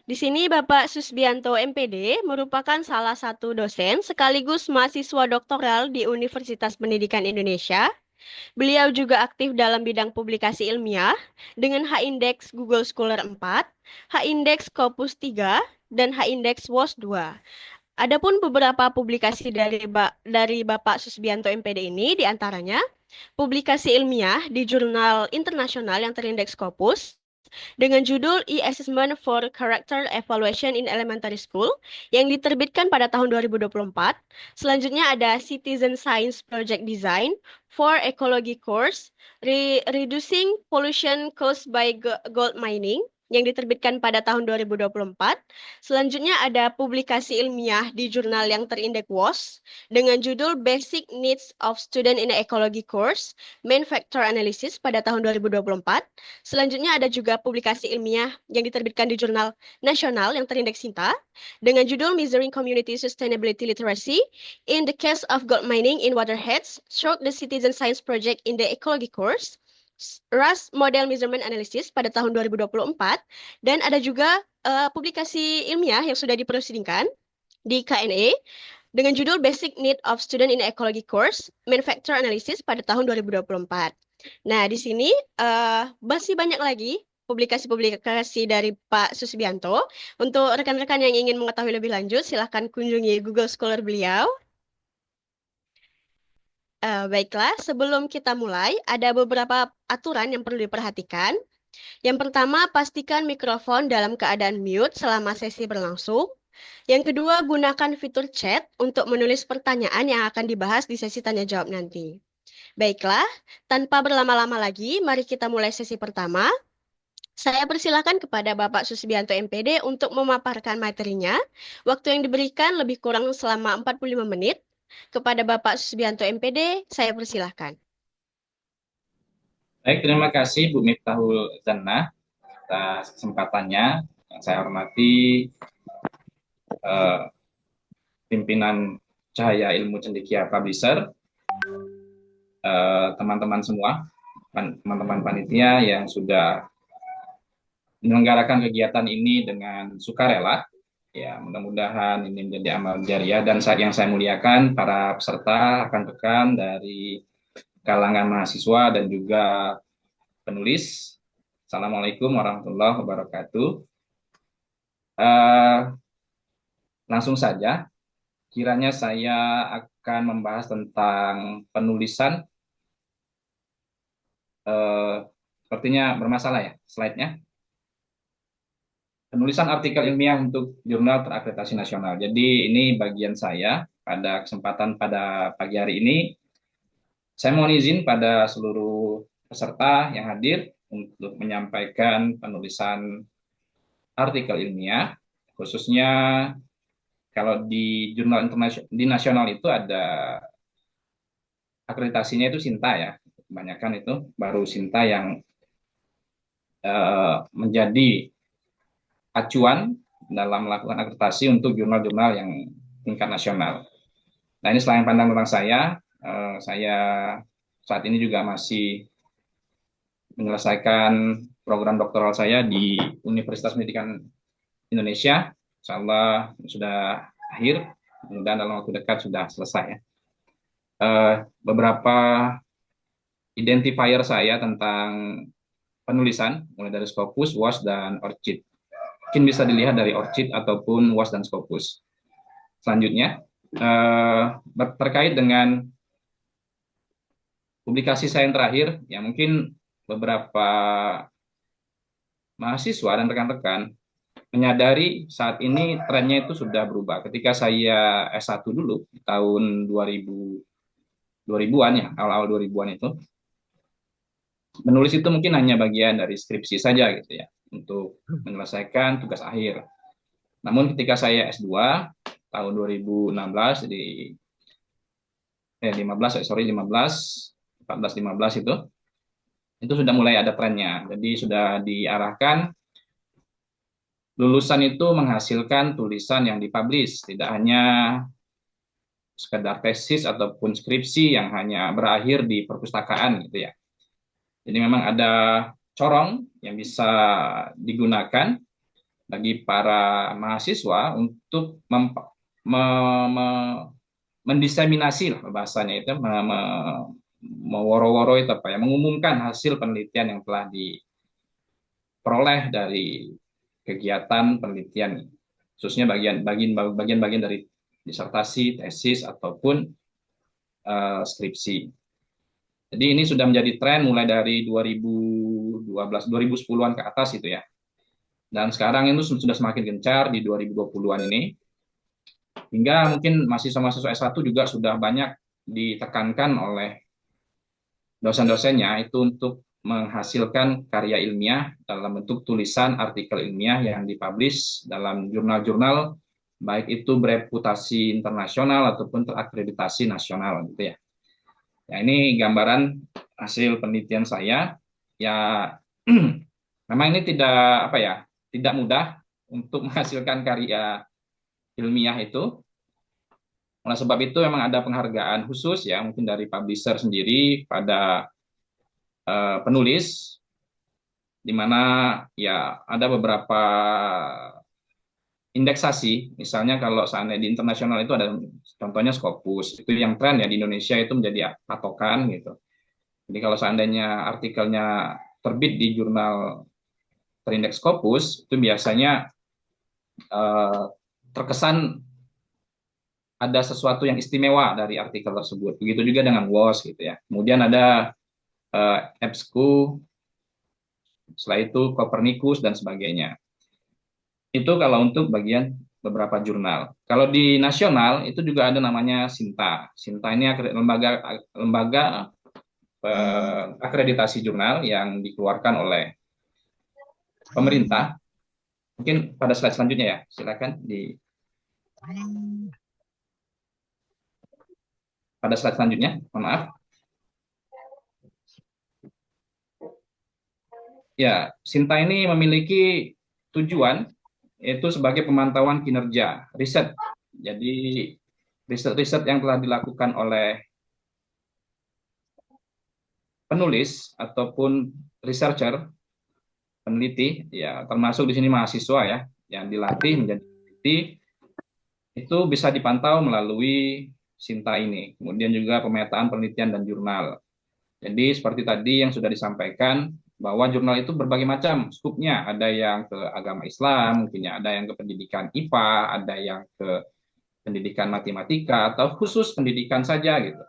Di sini Bapak Susbianto MPD merupakan salah satu dosen sekaligus mahasiswa doktoral di Universitas Pendidikan Indonesia. Beliau juga aktif dalam bidang publikasi ilmiah dengan H-Index Google Scholar 4, H-Index Scopus 3, dan H-Index WOS 2. Adapun beberapa publikasi dari Bapak Susbianto MPD ini diantaranya publikasi ilmiah di jurnal internasional yang terindeks Scopus, dengan judul E-Assessment for Character Evaluation in Elementary School yang diterbitkan pada tahun 2024. Selanjutnya ada Citizen Science Project Design for Ecology Course, Reducing Pollution Caused by Gold Mining yang diterbitkan pada tahun 2024. Selanjutnya ada publikasi ilmiah di jurnal yang terindeks WOS dengan judul Basic Needs of Student in Ecology Course, Main Factor Analysis pada tahun 2024. Selanjutnya ada juga publikasi ilmiah yang diterbitkan di jurnal nasional yang terindeks SINTA dengan judul Measuring Community Sustainability Literacy in the Case of Gold Mining in Waterheads, Stroke the Citizen Science Project in the Ecology Course, RAS Model Measurement Analysis pada tahun 2024, dan ada juga publikasi ilmiah yang sudah diprosidingkan di KNE dengan judul Basic Need of Student in Ecology Course, Main Factor Analysis pada tahun 2024. Nah, di sini masih banyak lagi publikasi-publikasi dari Pak Susbianto. Untuk rekan-rekan yang ingin mengetahui lebih lanjut, silahkan kunjungi Google Scholar beliau. Baiklah, sebelum kita mulai, ada beberapa aturan yang perlu diperhatikan. Yang pertama, pastikan mikrofon dalam keadaan mute selama sesi berlangsung. Yang kedua, gunakan fitur chat untuk menulis pertanyaan yang akan dibahas di sesi tanya jawab nanti. Baiklah, tanpa berlama-lama lagi, mari kita mulai sesi pertama. Saya persilakan kepada Bapak Susbianto MPD untuk memaparkan materinya. Waktu yang diberikan lebih kurang selama 45 menit. Kepada Bapak Susbianto MPD, saya persilahkan. Baik, terima kasih Bu Miftahul Zana atas kesempatannya. Yang saya hormati pimpinan Cahaya Ilmu Cendekia Publisher, teman-teman semua, teman-teman panitia yang sudah menyelenggarakan kegiatan ini dengan sukarela. Ya, mudah-mudahan ini menjadi amal jariah, dan yang saya muliakan para peserta, rekan-rekan dari kalangan mahasiswa dan juga penulis. Assalamualaikum warahmatullahi wabarakatuh. Langsung saja, kiranya saya akan membahas tentang penulisan. Sepertinya bermasalah ya slide-nya. Penulisan artikel ilmiah untuk jurnal terakreditasi nasional. Jadi ini bagian saya pada kesempatan pada pagi hari ini. Saya mohon izin pada seluruh peserta yang hadir untuk menyampaikan penulisan artikel ilmiah, khususnya kalau di jurnal internasional di nasional itu ada akreditasinya itu Sinta ya, kebanyakan itu baru Sinta yang menjadi acuan dalam melakukan akreditasi untuk jurnal-jurnal yang tingkat nasional. Nah ini selain pandang tentang saya saat ini juga masih menyelesaikan program doktoral saya di Universitas Pendidikan Indonesia. Insya Allah sudah akhir, dan dalam waktu dekat sudah selesai. Beberapa identifier saya tentang penulisan, mulai dari Scopus, WAS, dan ORCID. Mungkin bisa dilihat dari ORCID ataupun WAS dan Scopus. Selanjutnya, terkait dengan publikasi saya yang terakhir, ya mungkin beberapa mahasiswa dan rekan-rekan menyadari saat ini trennya itu sudah berubah. Ketika saya S1 dulu, di tahun 2000-an ya, awal-awal 2000-an itu, menulis itu mungkin hanya bagian dari skripsi saja gitu ya, untuk menyelesaikan tugas akhir. Namun ketika saya S2 tahun 2016 di 14 15 itu sudah mulai ada trennya. Jadi sudah diarahkan lulusan itu menghasilkan tulisan yang dipublish, tidak hanya sekedar tesis ataupun skripsi yang hanya berakhir di perpustakaan gitu ya. Jadi memang ada corong yang bisa digunakan bagi para mahasiswa untuk mendiseminasi bahasanya itu, meworo-woro itu apa ya, mengumumkan hasil penelitian yang telah diperoleh dari kegiatan penelitian, khususnya bagian-bagian dari disertasi, tesis ataupun skripsi. Jadi ini sudah menjadi tren mulai dari 2010-an ke atas itu ya. Dan sekarang itu sudah semakin gencar di 2020-an ini. Hingga mungkin mahasiswa-mahasiswa S1 juga sudah banyak ditekankan oleh dosen-dosennya itu untuk menghasilkan karya ilmiah dalam bentuk tulisan artikel ilmiah yang dipublish dalam jurnal-jurnal, baik itu bereputasi internasional ataupun terakreditasi nasional gitu ya. Ya, ini gambaran hasil penelitian saya. Ya, memang ini tidak mudah untuk menghasilkan karya ilmiah itu. Oleh sebab itu memang ada penghargaan khusus ya, mungkin dari publisher sendiri pada penulis, di mana ya ada beberapa indeksasi. Misalnya kalau seandainya di internasional itu ada contohnya Scopus, itu yang tren ya, di Indonesia itu menjadi patokan gitu. Jadi kalau seandainya artikelnya terbit di jurnal terindeks Scopus, itu biasanya terkesan ada sesuatu yang istimewa dari artikel tersebut. Begitu juga dengan WAS gitu ya. Kemudian ada EBSCO, setelah itu Copernicus dan sebagainya. Itu kalau untuk bagian beberapa jurnal. Kalau di nasional itu juga ada namanya Sinta. Sinta ini lembaga akreditasi jurnal yang dikeluarkan oleh pemerintah. Mungkin pada slide selanjutnya ya, silakan pada slide selanjutnya, mohon maaf. Ya, Sinta ini memiliki tujuan yaitu sebagai pemantauan kinerja riset. Jadi riset-riset yang telah dilakukan oleh penulis ataupun researcher, peneliti, ya termasuk di sini mahasiswa ya, yang dilatih menjadi peneliti, itu bisa dipantau melalui Sinta ini. Kemudian juga pemetaan penelitian dan jurnal. Jadi seperti tadi yang sudah disampaikan, bahwa jurnal itu berbagai macam skupnya, ada yang ke agama Islam, mungkin ada yang ke pendidikan IPA, ada yang ke pendidikan matematika, atau khusus pendidikan saja gitu.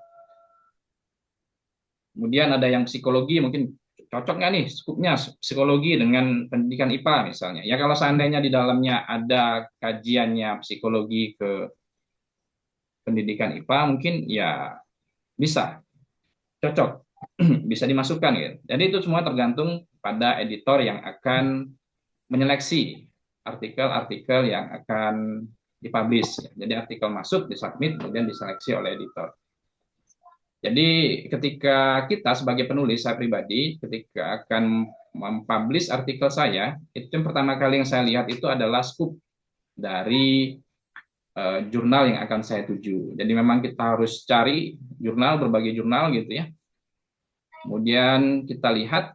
Kemudian ada yang psikologi, mungkin cocok nggak nih skupnya psikologi dengan pendidikan IPA misalnya. Ya kalau seandainya di dalamnya ada kajiannya psikologi ke pendidikan IPA mungkin ya bisa cocok, bisa dimasukkan gitu. Jadi itu semua tergantung pada editor yang akan menyeleksi artikel-artikel yang akan dipublish. Jadi artikel masuk, disubmit, kemudian diseleksi oleh editor. Jadi ketika kita sebagai penulis, saya pribadi, ketika akan mempublish artikel saya, itu yang pertama kali yang saya lihat itu adalah scoop dari jurnal yang akan saya tuju. Jadi memang kita harus cari jurnal, berbagai jurnal gitu ya. Kemudian kita lihat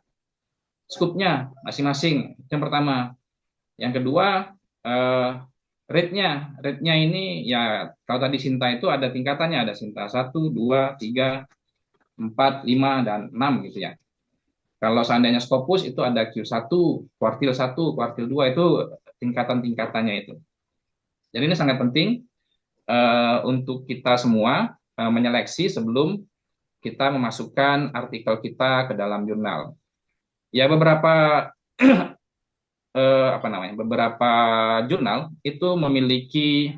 scoop-nya masing-masing. Itu yang pertama. Yang kedua, rate-nya. Rate-nya ini ya kalau tadi Sinta itu ada tingkatannya, ada Sinta 1, 2, 3, 4, 5, dan 6 gitu ya. Kalau seandainya Scopus itu ada Q1, kuartil 1, kuartil 2 itu tingkatan-tingkatannya itu. Jadi ini sangat penting untuk kita semua menyeleksi sebelum kita memasukkan artikel kita ke dalam jurnal. Ya beberapa beberapa jurnal itu memiliki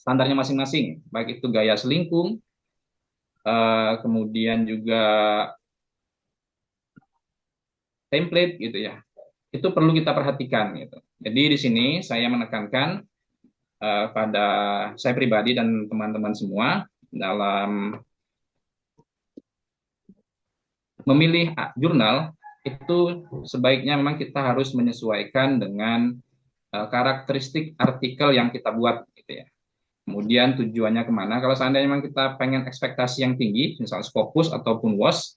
standarnya masing-masing, baik itu gaya selingkung, kemudian juga template gitu ya. Itu perlu kita perhatikan gitu. Jadi di sini saya menekankan pada saya pribadi dan teman-teman semua dalam memilih jurnal itu sebaiknya memang kita harus menyesuaikan dengan karakteristik artikel yang kita buat gitu ya. Kemudian tujuannya kemana? Kalau seandainya memang kita pengen ekspektasi yang tinggi, misal Scopus ataupun WOS,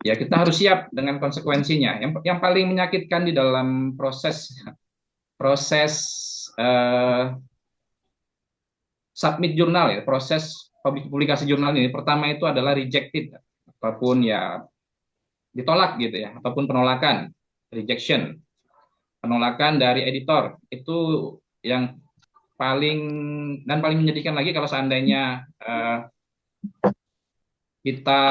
ya kita harus siap dengan konsekuensinya. Yang paling menyakitkan di dalam proses submit jurnal ya, proses publikasi jurnal ini, pertama itu adalah rejected, apapun ya ditolak gitu ya, ataupun penolakan, rejection, penolakan dari editor itu yang paling menyedihkan lagi kalau seandainya kita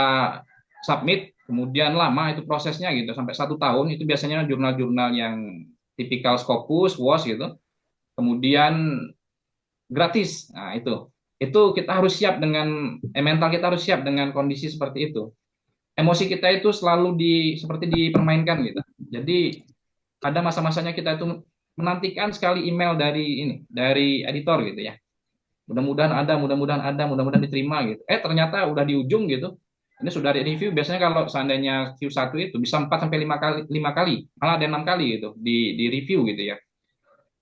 submit kemudian lama itu prosesnya gitu sampai 1 tahun. Itu biasanya jurnal-jurnal yang tipikal Scopus, WOS gitu, kemudian gratis. Nah itu kita harus siap dengan mental kita harus siap dengan kondisi seperti itu. Emosi kita itu selalu seperti dipermainkan gitu. Jadi ada masa-masanya kita itu menantikan sekali email dari editor gitu ya. Mudah-mudahan mudah-mudahan diterima gitu. Ternyata udah di ujung gitu. Ini sudah di review. Biasanya kalau seandainya Q1 itu bisa 4 sampai 5 kali, malah ada 6 kali gitu di review gitu ya.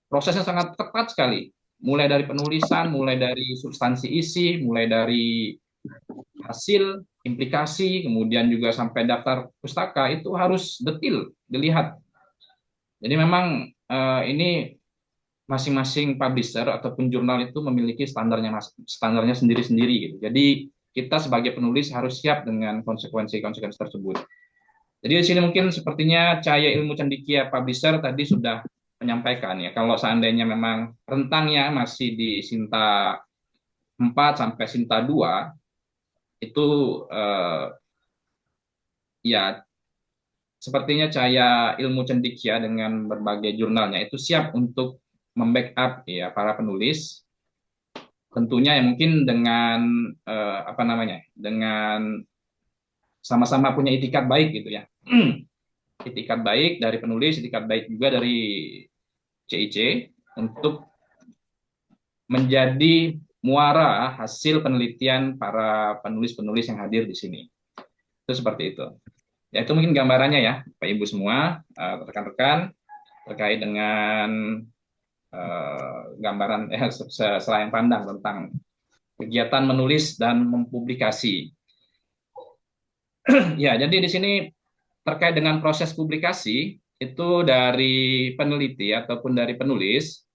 Prosesnya sangat ketat sekali. Mulai dari penulisan, mulai dari substansi isi, mulai dari hasil, implikasi, kemudian juga sampai daftar pustaka itu harus detail dilihat. Jadi memang ini masing-masing publisher ataupun jurnal itu memiliki standarnya sendiri-sendiri gitu. Jadi kita sebagai penulis harus siap dengan konsekuensi-konsekuensi tersebut. Jadi di sini mungkin sepertinya Cahaya Ilmu Cendekia Publisher tadi sudah menyampaikan ya, kalau seandainya memang rentangnya masih di Sinta 4 sampai Sinta 2 itu ya sepertinya Cahaya Ilmu Cendekia dengan berbagai jurnalnya itu siap untuk membackup ya para penulis, tentunya yang mungkin dengan dengan sama-sama punya itikat baik gitu ya. Itikat baik dari penulis, itikat baik juga dari CIC untuk menjadi muara hasil penelitian para penulis-penulis yang hadir di sini. Itu seperti itu. Ya itu mungkin gambarannya ya, Pak Ibu semua, rekan-rekan terkait dengan gambaran selain pandang tentang kegiatan menulis dan mempublikasi. Ya, jadi di sini terkait dengan proses publikasi itu dari peneliti ataupun dari penulis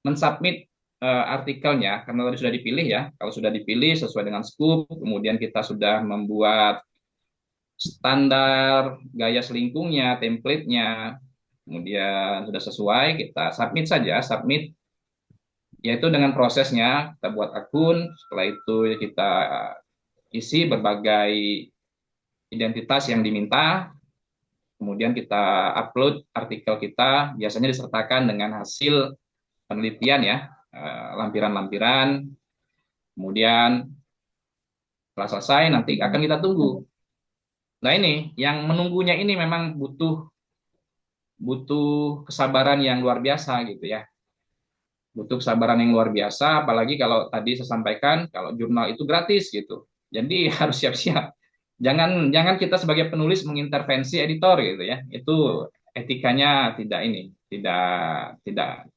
mensubmit artikelnya karena tadi sudah dipilih ya. Kalau sudah dipilih sesuai dengan scoop, kemudian kita sudah membuat standar gaya selingkungnya, template-nya, kemudian sudah sesuai, kita submit saja, submit yaitu dengan prosesnya kita buat akun, setelah itu kita isi berbagai identitas yang diminta, kemudian kita upload artikel kita, biasanya disertakan dengan hasil penelitian ya, lampiran-lampiran. Kemudian setelah selesai nanti akan kita tunggu. Nah ini yang menunggunya ini memang butuh kesabaran yang luar biasa gitu ya. Butuh kesabaran yang luar biasa, apalagi kalau tadi saya sampaikan kalau jurnal itu gratis gitu. Jadi harus siap-siap. Jangan kita sebagai penulis mengintervensi editor gitu ya. Itu etikanya tidak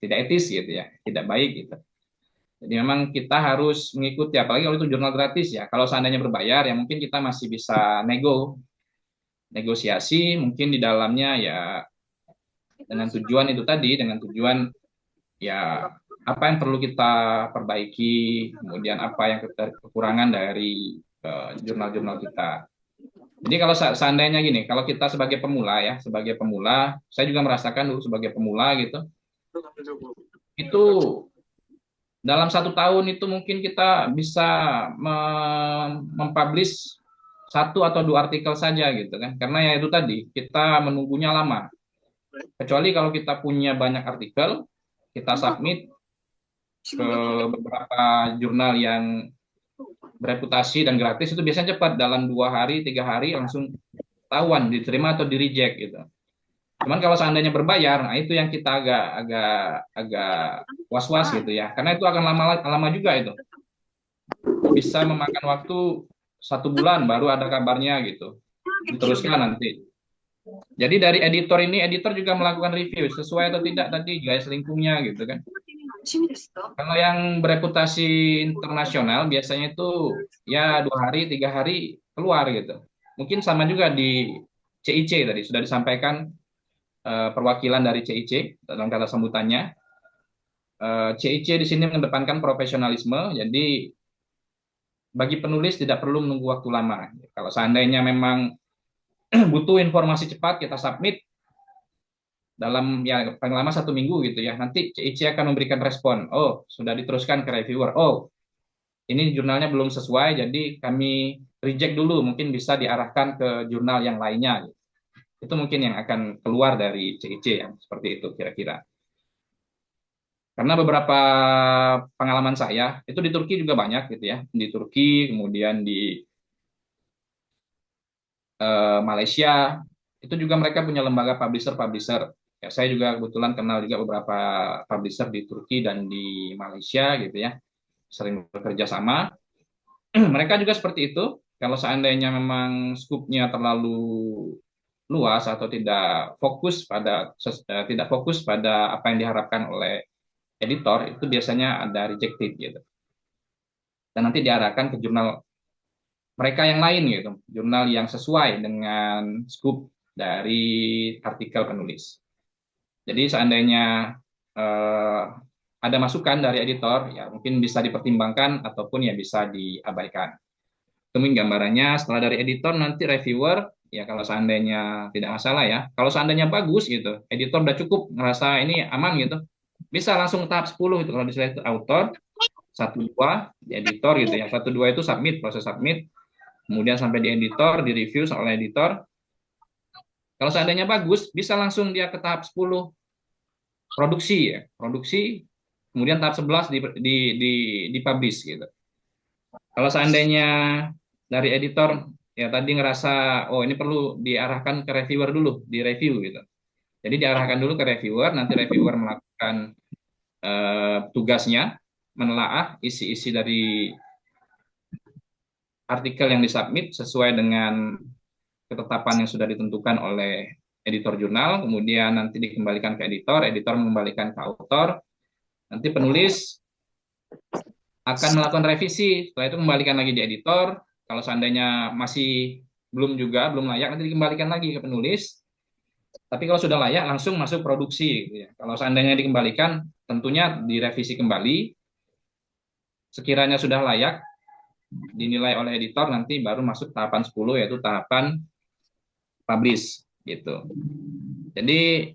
etis gitu ya, tidak baik gitu. Jadi memang kita harus mengikuti, apalagi kalau itu jurnal gratis ya. Kalau seandainya berbayar ya mungkin kita masih bisa negosiasi mungkin di dalamnya ya dengan tujuan itu tadi, dengan tujuan ya apa yang perlu kita perbaiki, kemudian apa yang kekurangan dari jurnal-jurnal kita. Jadi kalau seandainya gini, kalau kita sebagai pemula ya, saya juga merasakan dulu sebagai pemula gitu, itu dalam 1 tahun itu mungkin kita bisa mempublish 1 atau 2 artikel saja gitu kan, karena ya itu tadi kita menunggunya lama. Kecuali kalau kita punya banyak artikel, kita submit ke beberapa jurnal yang bereputasi dan gratis, itu biasanya cepat, dalam 2 hari 3 hari langsung tahuan diterima atau di reject gitu. Cuman kalau seandainya berbayar, nah itu yang kita agak was-was gitu ya, karena itu akan lama juga itu, bisa memakan waktu 1 bulan baru ada kabarnya gitu, diteruskan nanti. Jadi dari editor juga melakukan review sesuai atau tidak tadi guys lingkungnya gitu kan. Kalau yang bereputasi internasional biasanya itu ya 2 hari 3 hari keluar gitu. Mungkin sama juga di CIC tadi sudah disampaikan perwakilan dari CIC dalam kata sambutannya. CIC di sini mengedepankan profesionalisme, jadi bagi penulis tidak perlu menunggu waktu lama. Kalau seandainya memang butuh informasi cepat, kita submit dalam ya paling lama 1 minggu gitu ya. Nanti CIC akan memberikan respon. Oh, sudah diteruskan ke reviewer. Oh, ini jurnalnya belum sesuai, jadi kami reject dulu. Mungkin bisa diarahkan ke jurnal yang lainnya. Itu mungkin yang akan keluar dari CIC yang seperti itu kira-kira. Karena beberapa pengalaman saya itu di Turki juga banyak gitu ya. Di Turki, kemudian di Malaysia, itu juga mereka punya lembaga publisher. Ya, saya juga kebetulan kenal juga beberapa publisher di Turki dan di Malaysia gitu ya, sering bekerja sama. Mereka juga seperti itu. Kalau seandainya memang skupnya terlalu luas atau tidak fokus pada apa yang diharapkan oleh editor, itu biasanya ada rejected gitu. Dan nanti diarahkan ke jurnal mereka yang lain gitu, jurnal yang sesuai dengan scope dari artikel penulis. Jadi seandainya ada masukan dari editor, ya mungkin bisa dipertimbangkan ataupun ya bisa diabaikan. Kemudian gambarannya setelah dari editor nanti reviewer, ya kalau seandainya tidak masalah ya, kalau seandainya bagus gitu, editor udah cukup ngerasa ini aman gitu, bisa langsung tahap 10 itu kalau di slide author, 1-2 di editor gitu ya, 1-2 itu proses submit, kemudian sampai di editor, di review oleh editor. Kalau seandainya bagus, bisa langsung dia ke tahap 10 produksi ya, kemudian tahap 11 di publish gitu. Kalau seandainya dari editor ya tadi ngerasa oh ini perlu diarahkan ke reviewer dulu, di review gitu. Jadi diarahkan dulu ke reviewer, nanti reviewer melakukan tugasnya, menelaah isi-isi dari artikel yang disubmit sesuai dengan ketetapan yang sudah ditentukan oleh editor jurnal, kemudian nanti dikembalikan ke editor mengembalikan ke author, nanti penulis akan melakukan revisi, setelah itu kembalikan lagi di editor, kalau seandainya masih belum layak, nanti dikembalikan lagi ke penulis, tapi kalau sudah layak langsung masuk produksi gitu ya. Kalau seandainya dikembalikan, tentunya direvisi kembali, sekiranya sudah layak, dinilai oleh editor, nanti baru masuk tahapan 10 yaitu tahapan publish gitu. Jadi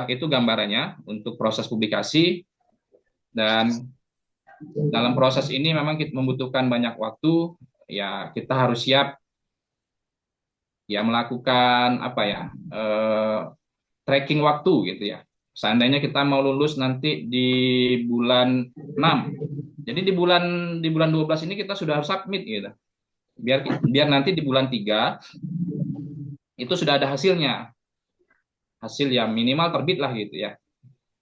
itu gambarannya untuk proses publikasi, dan dalam proses ini memang kita membutuhkan banyak waktu ya, kita harus siap ya melakukan tracking waktu gitu ya, seandainya kita mau lulus nanti di bulan 6. Jadi di bulan 12 ini kita sudah harus submit gitu. Biar nanti di bulan 3 itu sudah ada hasilnya. Hasil yang minimal terbit lah gitu ya.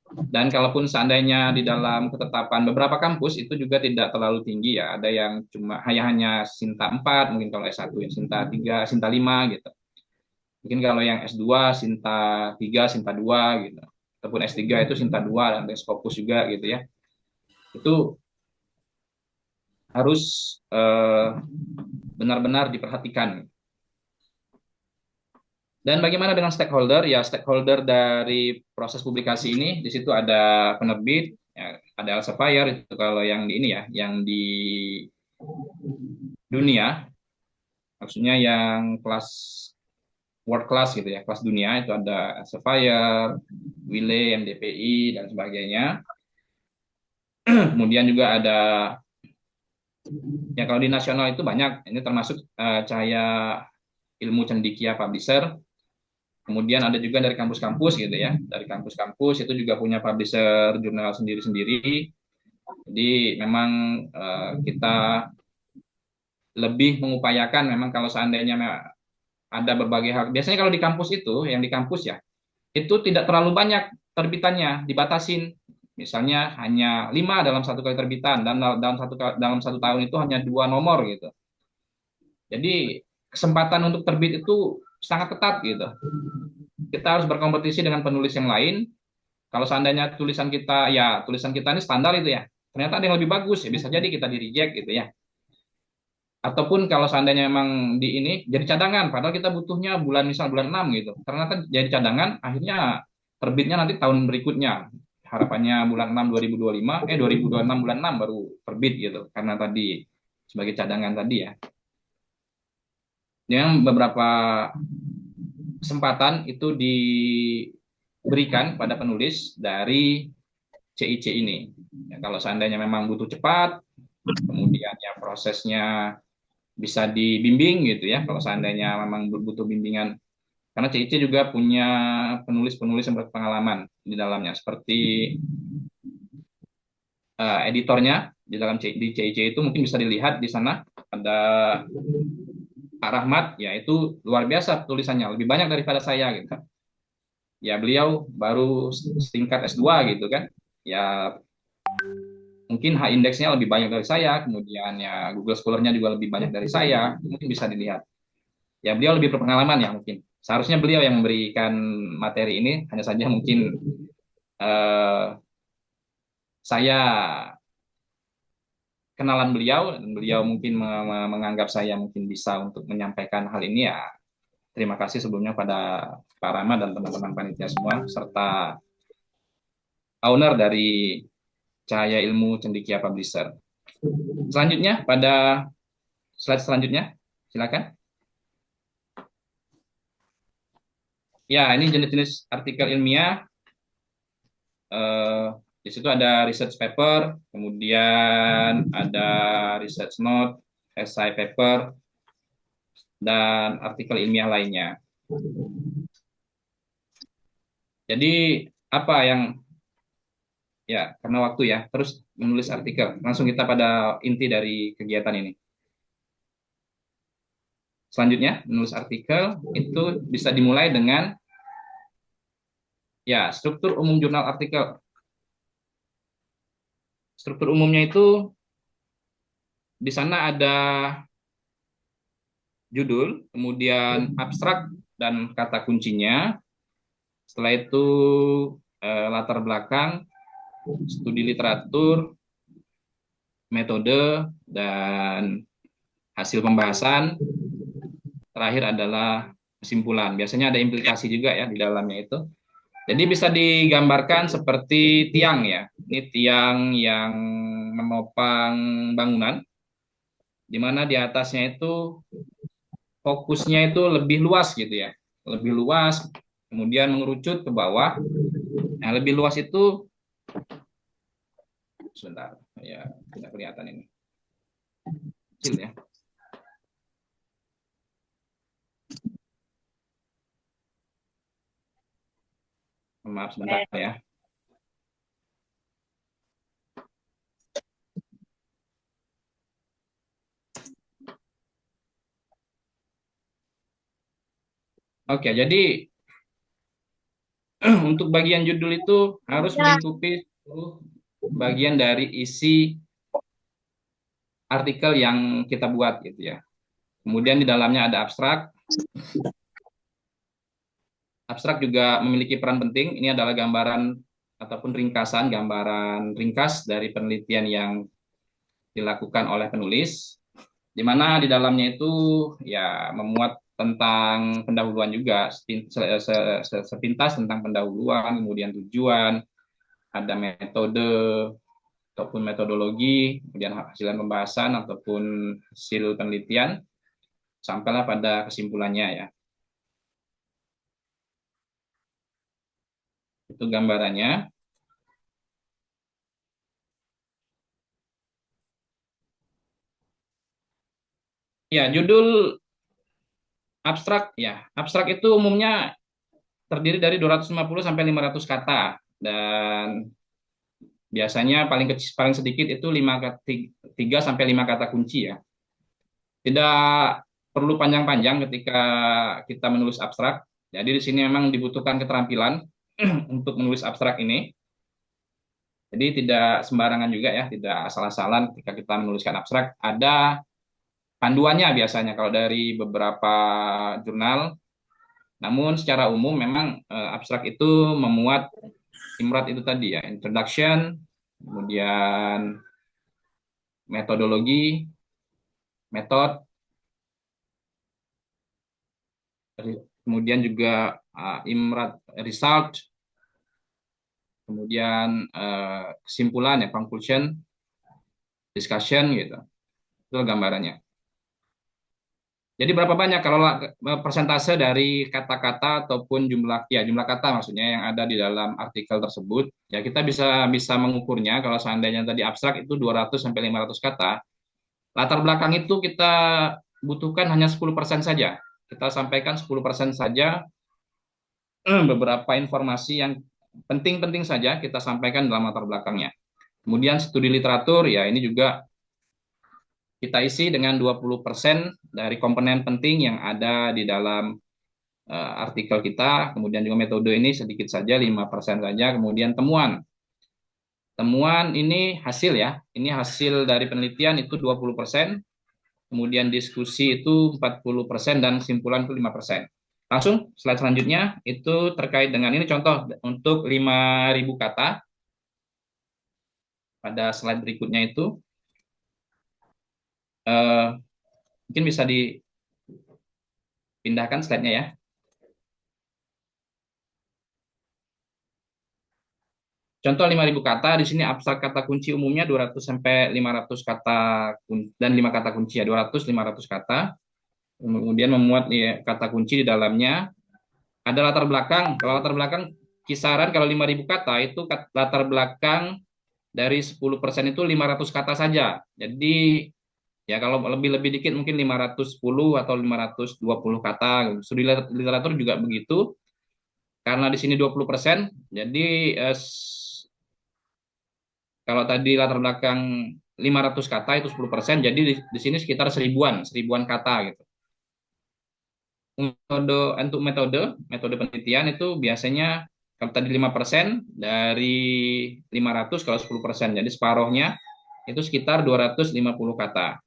Dan kalaupun seandainya di dalam ketetapan beberapa kampus itu juga tidak terlalu tinggi ya. Ada yang cuma hanya Sinta 4, mungkin kalau S1 yang Sinta 3, Sinta 5 gitu. Mungkin kalau yang S2 Sinta 3, Sinta 2 gitu. Ataupun S3 itu Sinta 2 dan Scopus juga gitu ya. Itu harus benar-benar diperhatikan. Dan bagaimana dengan stakeholder? Ya, stakeholder dari proses publikasi ini, di situ ada penerbit, ya, ada Elsevier, itu kalau yang di ini ya, yang di dunia, maksudnya yang kelas world class gitu ya, kelas dunia, itu ada Elsevier, Wiley, MDPI, dan sebagainya. Kemudian juga ada, ya kalau di nasional itu banyak, ini termasuk Cahaya Ilmu Cendikia Publisher. Kemudian ada juga dari kampus-kampus gitu ya. Dari kampus-kampus itu juga punya publisher jurnal sendiri-sendiri. Jadi memang kita lebih mengupayakan memang kalau seandainya ada berbagai hal. Biasanya kalau di kampus itu, yang di kampus ya, itu tidak terlalu banyak terbitannya, dibatasin. Misalnya hanya 5 dalam satu kali terbitan, dan dalam satu tahun itu hanya 2 nomor gitu. Jadi kesempatan untuk terbit itu sangat ketat gitu. Kita harus berkompetisi dengan penulis yang lain. Kalau seandainya tulisan kita ini standar itu ya, ternyata ada yang lebih bagus ya, bisa jadi kita di reject gitu ya. Ataupun kalau seandainya memang di ini jadi cadangan, padahal kita butuhnya bulan 6 gitu. Ternyata jadi cadangan, akhirnya terbitnya nanti tahun berikutnya. Harapannya bulan 6 2025, 2026 bulan 6 baru terbit gitu. Karena tadi sebagai cadangan tadi ya. Yang beberapa kesempatan itu diberikan pada penulis dari CIC ini. Ya, kalau seandainya memang butuh cepat, kemudian ya prosesnya bisa dibimbing gitu ya. Kalau seandainya memang butuh bimbingan, karena CIC juga punya penulis-penulis yang berpengalaman di dalamnya, seperti editornya di dalam di CIC itu mungkin bisa dilihat di sana ada Pak Rahmat, ya itu luar biasa tulisannya, lebih banyak daripada saya gitu. Ya beliau baru tingkat S2 gitu kan. Ya mungkin H-indeksnya lebih banyak dari saya, kemudian ya Google Scholar-nya juga lebih banyak dari saya, mungkin bisa dilihat. Ya beliau lebih berpengalaman ya mungkin. Seharusnya beliau yang memberikan materi ini, hanya saja mungkin saya kenalan beliau, dan beliau mungkin menganggap saya mungkin bisa untuk menyampaikan hal ini ya. Terima kasih sebelumnya pada Pak Rama dan teman-teman panitia semua, serta owner dari Cahaya Ilmu Cendikia Publisher. Selanjutnya, pada slide selanjutnya, silakan. Ya, ini jenis-jenis artikel ilmiah. Di situ ada research paper, kemudian ada research note, essay paper, dan artikel ilmiah lainnya. Jadi apa yang ya karena waktu ya, terus menulis artikel. Langsung kita pada inti dari kegiatan ini. Selanjutnya, menulis artikel itu bisa dimulai dengan ya struktur umum jurnal artikel. Struktur umumnya itu di sana ada judul, kemudian abstrak dan kata kuncinya. Setelah itu latar belakang, studi literatur, metode, dan hasil pembahasan. Terakhir adalah kesimpulan. Biasanya ada implikasi juga ya di dalamnya itu. Jadi bisa digambarkan seperti tiang ya. Ini tiang yang menopang bangunan, di mana di atasnya itu fokusnya itu lebih luas gitu ya. Lebih luas, kemudian mengerucut ke bawah. Nah, lebih luas itu, sebentar, ya tidak kelihatan ini. Kecil ya. Maaf sebentar ya. Oke, jadi untuk bagian judul itu harus melingkupi seluruh bagian dari isi artikel yang kita buat gitu ya. Kemudian di dalamnya ada abstrak. Abstrak juga memiliki peran penting. Ini adalah gambaran ataupun ringkasan, gambaran ringkas dari penelitian yang dilakukan oleh penulis, di mana di dalamnya itu ya memuat tentang pendahuluan juga, sepintas tentang pendahuluan, kemudian tujuan, ada metode ataupun metodologi, kemudian hasil pembahasan ataupun hasil penelitian, sampailah pada kesimpulannya ya. Itu gambarannya. Ya, judul abstrak ya. Abstrak itu umumnya terdiri dari 250 sampai 500 kata dan biasanya paling sedikit itu 3 sampai 5 kata kunci ya. Tidak perlu panjang-panjang ketika kita menulis abstrak. Jadi di sini memang dibutuhkan keterampilan untuk menulis abstrak ini. Jadi tidak sembarangan juga ya, tidak asal-asalan ketika kita menuliskan abstrak. Ada panduannya biasanya kalau dari beberapa jurnal. Namun secara umum memang abstrak itu memuat imrat itu tadi ya, introduction, kemudian metodologi, metode, kemudian juga imrat result, kemudian kesimpulan ya, conclusion, discussion gitu. Itu gambarannya. Jadi berapa banyak kalau persentase dari kata-kata ataupun jumlah kata maksudnya yang ada di dalam artikel tersebut, ya kita bisa mengukurnya kalau seandainya tadi abstrak itu 200 sampai 500 kata. Latar belakang itu kita butuhkan hanya 10% saja. Kita sampaikan 10% saja beberapa informasi yang penting-penting saja kita sampaikan dalam latar belakangnya. Kemudian studi literatur ya ini juga kita isi dengan 20% dari komponen penting yang ada di dalam artikel kita. Kemudian juga metode ini sedikit saja, 5% saja. Kemudian temuan. Temuan ini hasil ya. Ini hasil dari penelitian itu 20%. Kemudian diskusi itu 40% dan kesimpulan itu 5%. Langsung slide selanjutnya itu terkait dengan ini contoh untuk 5.000 kata. Pada slide berikutnya itu mungkin bisa dipindahkan slide-nya ya. Contoh 5.000 kata, di sini abstrak kata kunci umumnya 200 sampai 500 kata dan 5 kata kunci ya, 200 500 kata. Kemudian memuat ya, kata kunci di dalamnya. Ada latar belakang. Kalau latar belakang kisaran kalau 5.000 kata itu latar belakang dari 10% itu 500 kata saja. Jadi ya kalau lebih dikit mungkin 510 atau 520 kata. Studi literatur juga begitu. Karena di sini 20%, jadi kalau tadi latar belakang 500 kata itu 10%, jadi di sini sekitar seribuan kata gitu. Untuk metode penelitian itu biasanya kalau tadi 5% dari 500 kalau 10%, jadi separuhnya itu sekitar 250 kata.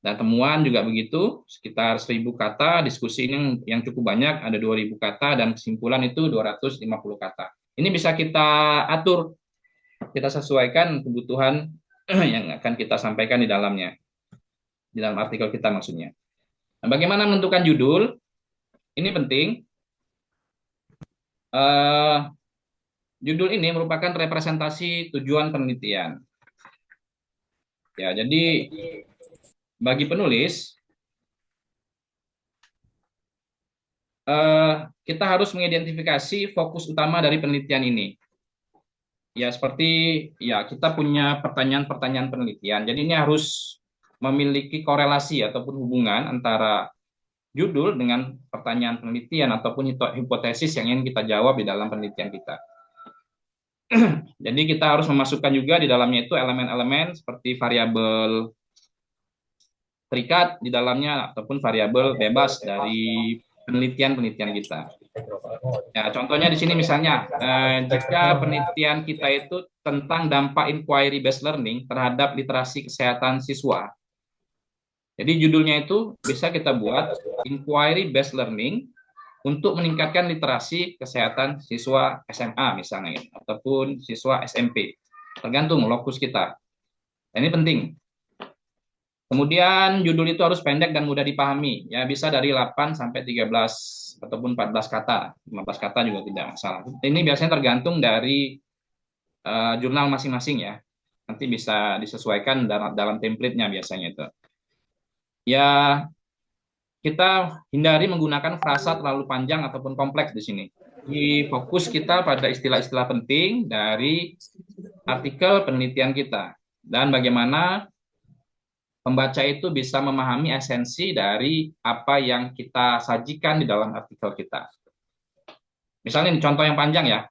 Dan temuan juga begitu, sekitar 1.000 kata, diskusi ini yang cukup banyak, ada 2.000 kata, dan kesimpulan itu 250 kata. Ini bisa kita atur, kita sesuaikan kebutuhan yang akan kita sampaikan di dalamnya, di dalam artikel kita maksudnya. Nah, bagaimana menentukan judul? Ini penting. Judul ini merupakan representasi tujuan penelitian. Ya, jadi bagi penulis, kita harus mengidentifikasi fokus utama dari penelitian ini. Ya, seperti ya kita punya pertanyaan-pertanyaan penelitian. Jadi ini harus memiliki korelasi ataupun hubungan antara judul dengan pertanyaan penelitian ataupun hipotesis yang ingin kita jawab di dalam penelitian kita. Jadi kita harus memasukkan juga di dalamnya itu elemen-elemen seperti variabel terikat di dalamnya ataupun variabel bebas dari penelitian kita. Ya, contohnya di sini misalnya, jika penelitian kita itu tentang dampak inquiry based learning terhadap literasi kesehatan siswa. Jadi judulnya itu bisa kita buat inquiry based learning untuk meningkatkan literasi kesehatan siswa SMA misalnya, ataupun siswa SMP. Tergantung lokus kita. Ini penting. Kemudian judul itu harus pendek dan mudah dipahami. Ya, bisa dari 8 sampai 13 ataupun 14 kata. 15 kata juga tidak masalah. Ini biasanya tergantung dari jurnal masing-masing ya. Nanti bisa disesuaikan dalam template-nya biasanya itu. Ya, kita hindari menggunakan frasa terlalu panjang ataupun kompleks di sini. Di fokus kita pada istilah-istilah penting dari artikel penelitian kita dan bagaimana pembaca itu bisa memahami esensi dari apa yang kita sajikan di dalam artikel kita. Misalnya ini contoh yang panjang ya.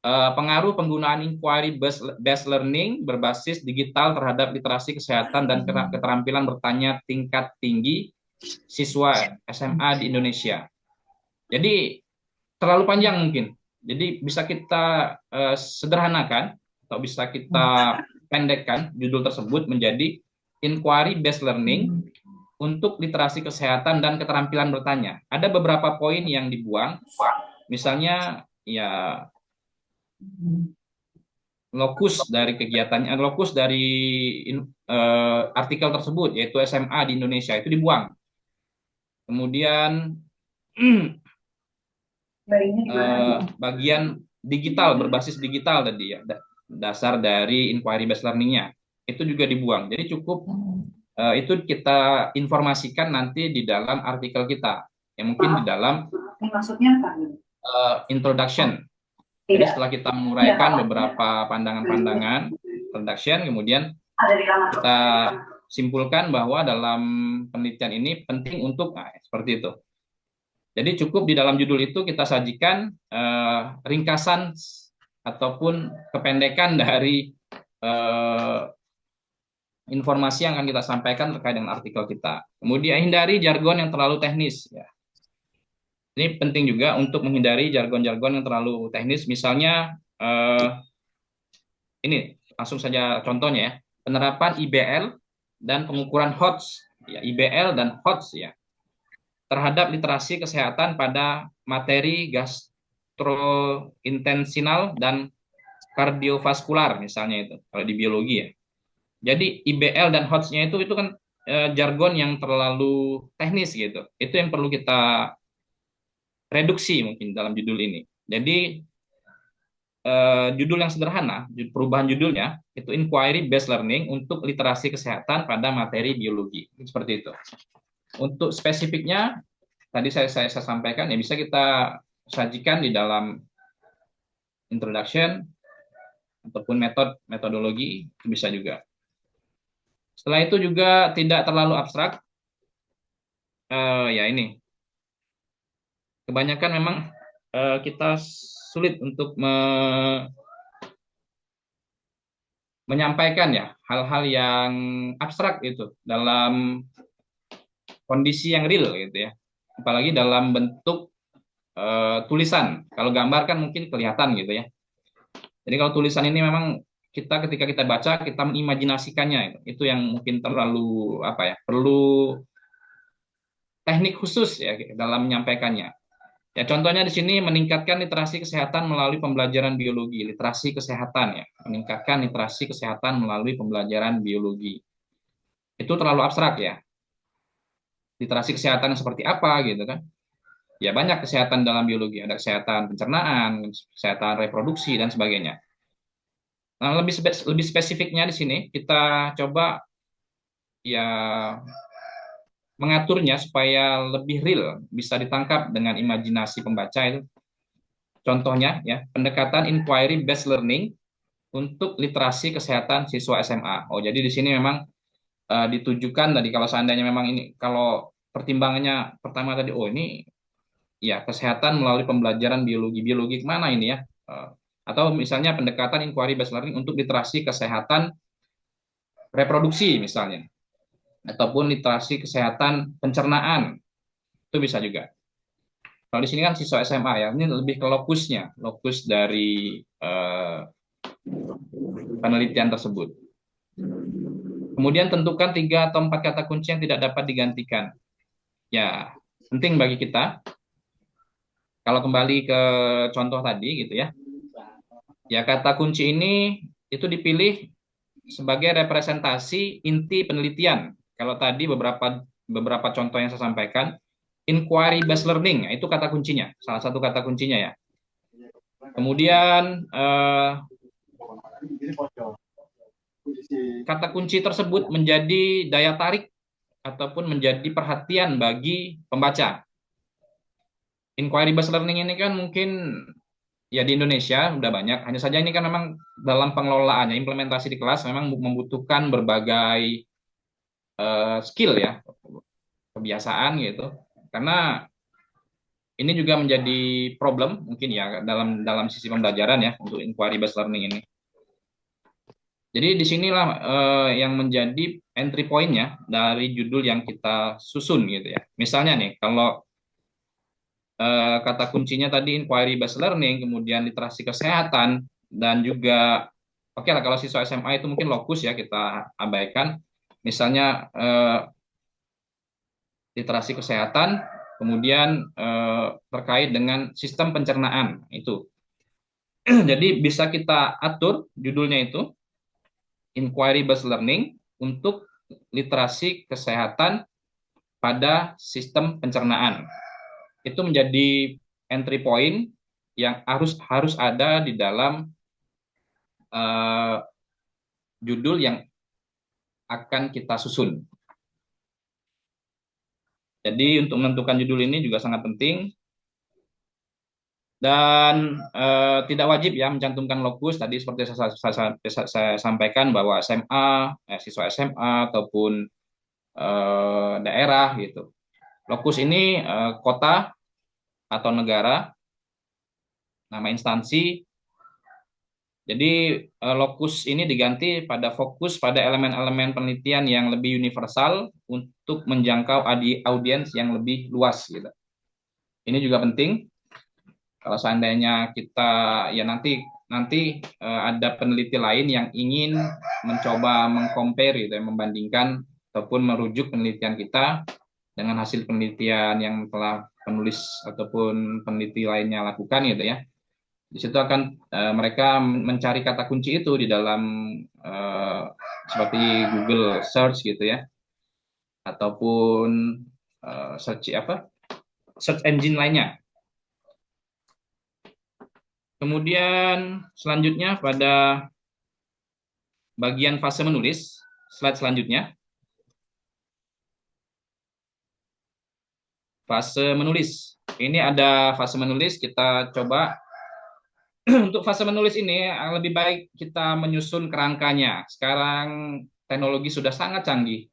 Pengaruh penggunaan inquiry based learning berbasis digital terhadap literasi kesehatan dan keterampilan bertanya tingkat tinggi siswa SMA di Indonesia. Jadi terlalu panjang mungkin. Jadi bisa kita sederhanakan atau bisa kita pendekkan judul tersebut menjadi inquiry based learning untuk literasi kesehatan dan keterampilan bertanya. Ada beberapa poin yang dibuang. Misalnya ya lokus dari kegiatannya, lokus dari artikel tersebut yaitu SMA di Indonesia itu dibuang. Kemudian bagian digital berbasis digital tadi ya, dasar dari inquiry based learning-nya itu juga dibuang. Jadi cukup itu kita informasikan nanti di dalam artikel kita, yang mungkin di dalam introduction. Jadi setelah kita menguraikan beberapa pandangan-pandangan introduction, kemudian kita simpulkan bahwa dalam penelitian ini penting untuk seperti itu. Jadi cukup di dalam judul itu kita sajikan ringkasan ataupun kependekan dari informasi yang akan kita sampaikan terkait dengan artikel kita. Kemudian hindari jargon yang terlalu teknis. Ya. Ini penting juga untuk menghindari jargon-jargon yang terlalu teknis. Misalnya ini langsung saja contohnya ya, penerapan IBL dan pengukuran HOTS, ya, IBL dan HOTS ya, terhadap literasi kesehatan pada materi gastrointestinal dan kardiovaskular misalnya itu kalau di biologi ya. Jadi IBL dan HOTS-nya itu kan jargon yang terlalu teknis gitu. Itu yang perlu kita reduksi mungkin dalam judul ini. Jadi judul yang sederhana, perubahan judulnya itu inquiry based learning untuk literasi kesehatan pada materi biologi. Seperti itu. Untuk spesifiknya tadi saya sampaikan ya, bisa kita sajikan di dalam introduction ataupun metodologi, itu bisa juga. Setelah itu juga tidak terlalu abstrak. Ya ini kebanyakan memang kita sulit untuk menyampaikan ya hal-hal yang abstrak itu dalam kondisi yang real gitu ya, apalagi dalam bentuk tulisan. Kalau gambar kan mungkin kelihatan gitu ya. Jadi kalau tulisan ini memang ketika kita baca kita mengimajinasikannya, itu yang mungkin terlalu perlu teknik khusus ya dalam menyampaikannya. Ya, contohnya di sini meningkatkan literasi kesehatan melalui pembelajaran biologi, literasi kesehatan ya, meningkatkan literasi kesehatan melalui pembelajaran biologi. Itu terlalu abstrak ya. Literasi kesehatan seperti apa gitu kan? Ya banyak kesehatan dalam biologi, ada kesehatan pencernaan, kesehatan reproduksi dan sebagainya. Nah, lebih spesifiknya di sini kita coba ya mengaturnya supaya lebih real, bisa ditangkap dengan imajinasi pembaca itu. Contohnya ya, pendekatan inquiry based learning untuk literasi kesehatan siswa SMA. Oh, jadi di sini memang ditujukan tadi kalau seandainya memang ini, kalau pertimbangannya pertama tadi, oh ini ya kesehatan melalui pembelajaran biologi kemana ini ya? Atau misalnya pendekatan inquiry based learning untuk literasi kesehatan reproduksi misalnya, ataupun literasi kesehatan pencernaan, itu bisa juga. Kalau di sini kan siswa SMA ya, ini lebih ke lokusnya, lokus dari penelitian tersebut. Kemudian tentukan 3 atau 4 kata kunci yang tidak dapat digantikan. Ya, penting bagi kita. Kalau kembali ke contoh tadi gitu ya, ya kata kunci ini itu dipilih sebagai representasi inti penelitian. Kalau tadi beberapa contoh yang saya sampaikan, inquiry based learning, itu kata kuncinya, salah satu kata kuncinya ya. Kemudian kata kunci tersebut menjadi daya tarik ataupun menjadi perhatian bagi pembaca. Inquiry based learning ini kan mungkin ya di Indonesia udah banyak, hanya saja ini kan memang dalam pengelolaannya, implementasi di kelas memang membutuhkan berbagai skill ya, kebiasaan gitu. Karena ini juga menjadi problem mungkin ya dalam sisi pembelajaran ya untuk inquiry based learning ini. Jadi disinilah yang menjadi entry point-nya dari judul yang kita susun gitu ya. Misalnya nih, kalau kata kuncinya tadi inquiry based learning, kemudian literasi kesehatan, dan juga oke lah kalau siswa SMA itu mungkin lokus ya kita abaikan. Misalnya literasi kesehatan, kemudian terkait dengan sistem pencernaan itu. Jadi bisa kita atur judulnya itu inquiry based learning untuk literasi kesehatan pada sistem pencernaan. Itu menjadi entry point yang harus ada di dalam judul yang akan kita susun. Jadi untuk menentukan judul ini juga sangat penting. Dan tidak wajib ya mencantumkan lokus. Tadi seperti saya sampaikan bahwa SMA, siswa SMA ataupun daerah gitu. Lokus ini kota atau negara, nama instansi. Jadi lokus ini diganti pada fokus pada elemen-elemen penelitian yang lebih universal untuk menjangkau audiens yang lebih luas gitu. Ini juga penting. Kalau seandainya kita ya nanti ada peneliti lain yang ingin mencoba mengcompare gitu, membandingkan ataupun merujuk penelitian kita dengan hasil penelitian yang telah penulis ataupun peneliti lainnya lakukan gitu ya. Di situ akan mereka mencari kata kunci itu di dalam seperti Google Search gitu ya, ataupun search engine lainnya. Kemudian selanjutnya pada bagian fase menulis, slide selanjutnya. Fase menulis. Ini ada fase menulis, kita coba untuk fase menulis ini lebih baik kita menyusun kerangkanya. Sekarang teknologi sudah sangat canggih.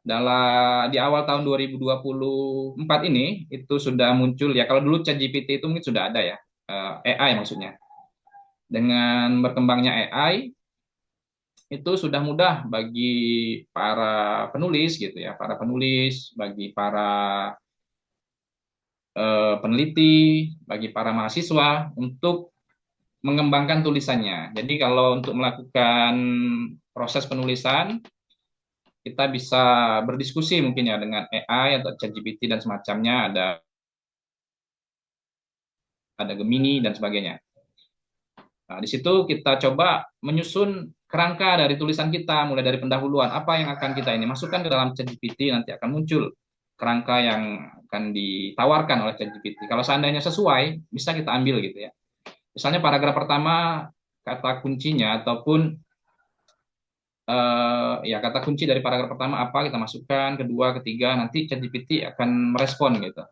Di awal tahun 2024 ini itu sudah muncul ya. Kalau dulu ChatGPT itu mungkin sudah ada ya. AI maksudnya. Dengan berkembangnya AI itu sudah mudah bagi para penulis gitu ya, bagi para peneliti, bagi para mahasiswa untuk mengembangkan tulisannya. Jadi kalau untuk melakukan proses penulisan kita bisa berdiskusi mungkin ya dengan AI atau ChatGPT dan semacamnya, ada Gemini dan sebagainya. Nah, di situ kita coba menyusun kerangka dari tulisan kita, mulai dari pendahuluan, apa yang akan kita ini masukkan ke dalam ChatGPT, nanti akan muncul kerangka yang akan ditawarkan oleh ChatGPT. Kalau seandainya sesuai, bisa kita ambil gitu ya. Misalnya paragraf pertama, kata kuncinya ataupun ya kata kunci dari paragraf pertama apa kita masukkan, kedua, ketiga, nanti ChatGPT akan merespon gitu,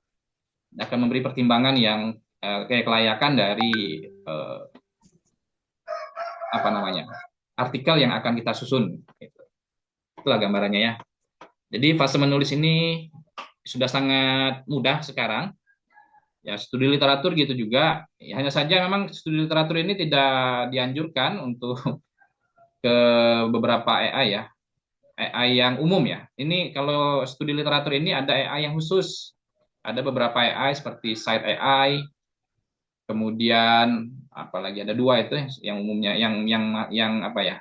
akan memberi pertimbangan yang kayak kelayakan dari artikel yang akan kita susun. Gitu. Itulah gambarannya ya. Jadi fase menulis ini sudah sangat mudah sekarang. Ya studi literatur gitu juga. Ya, hanya saja memang studi literatur ini tidak dianjurkan untuk ke beberapa AI ya. AI yang umum ya. Ini kalau studi literatur ini ada AI yang khusus. Ada beberapa AI seperti Site AI, kemudian apalagi ada dua itu yang umumnya yang apa ya,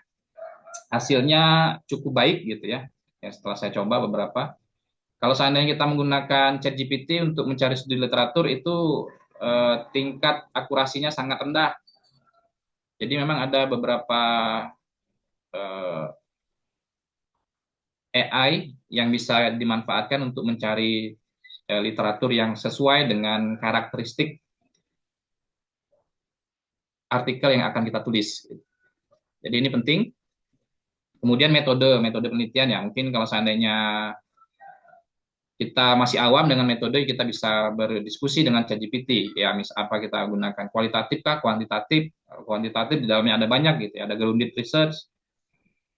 hasilnya cukup baik gitu ya. Ya setelah saya coba beberapa. Kalau seandainya kita menggunakan ChatGPT untuk mencari studi literatur itu tingkat akurasinya sangat rendah. Jadi memang ada beberapa AI yang bisa dimanfaatkan untuk mencari literatur yang sesuai dengan karakteristik artikel yang akan kita tulis. Jadi ini penting. Kemudian metode penelitian ya, mungkin kalau seandainya kita masih awam dengan metode, kita bisa berdiskusi dengan ChatGPT ya, apa kita gunakan kualitatif kah, kuantitatif. Kuantitatif di dalamnya ada banyak gitu ya, ada grounded research,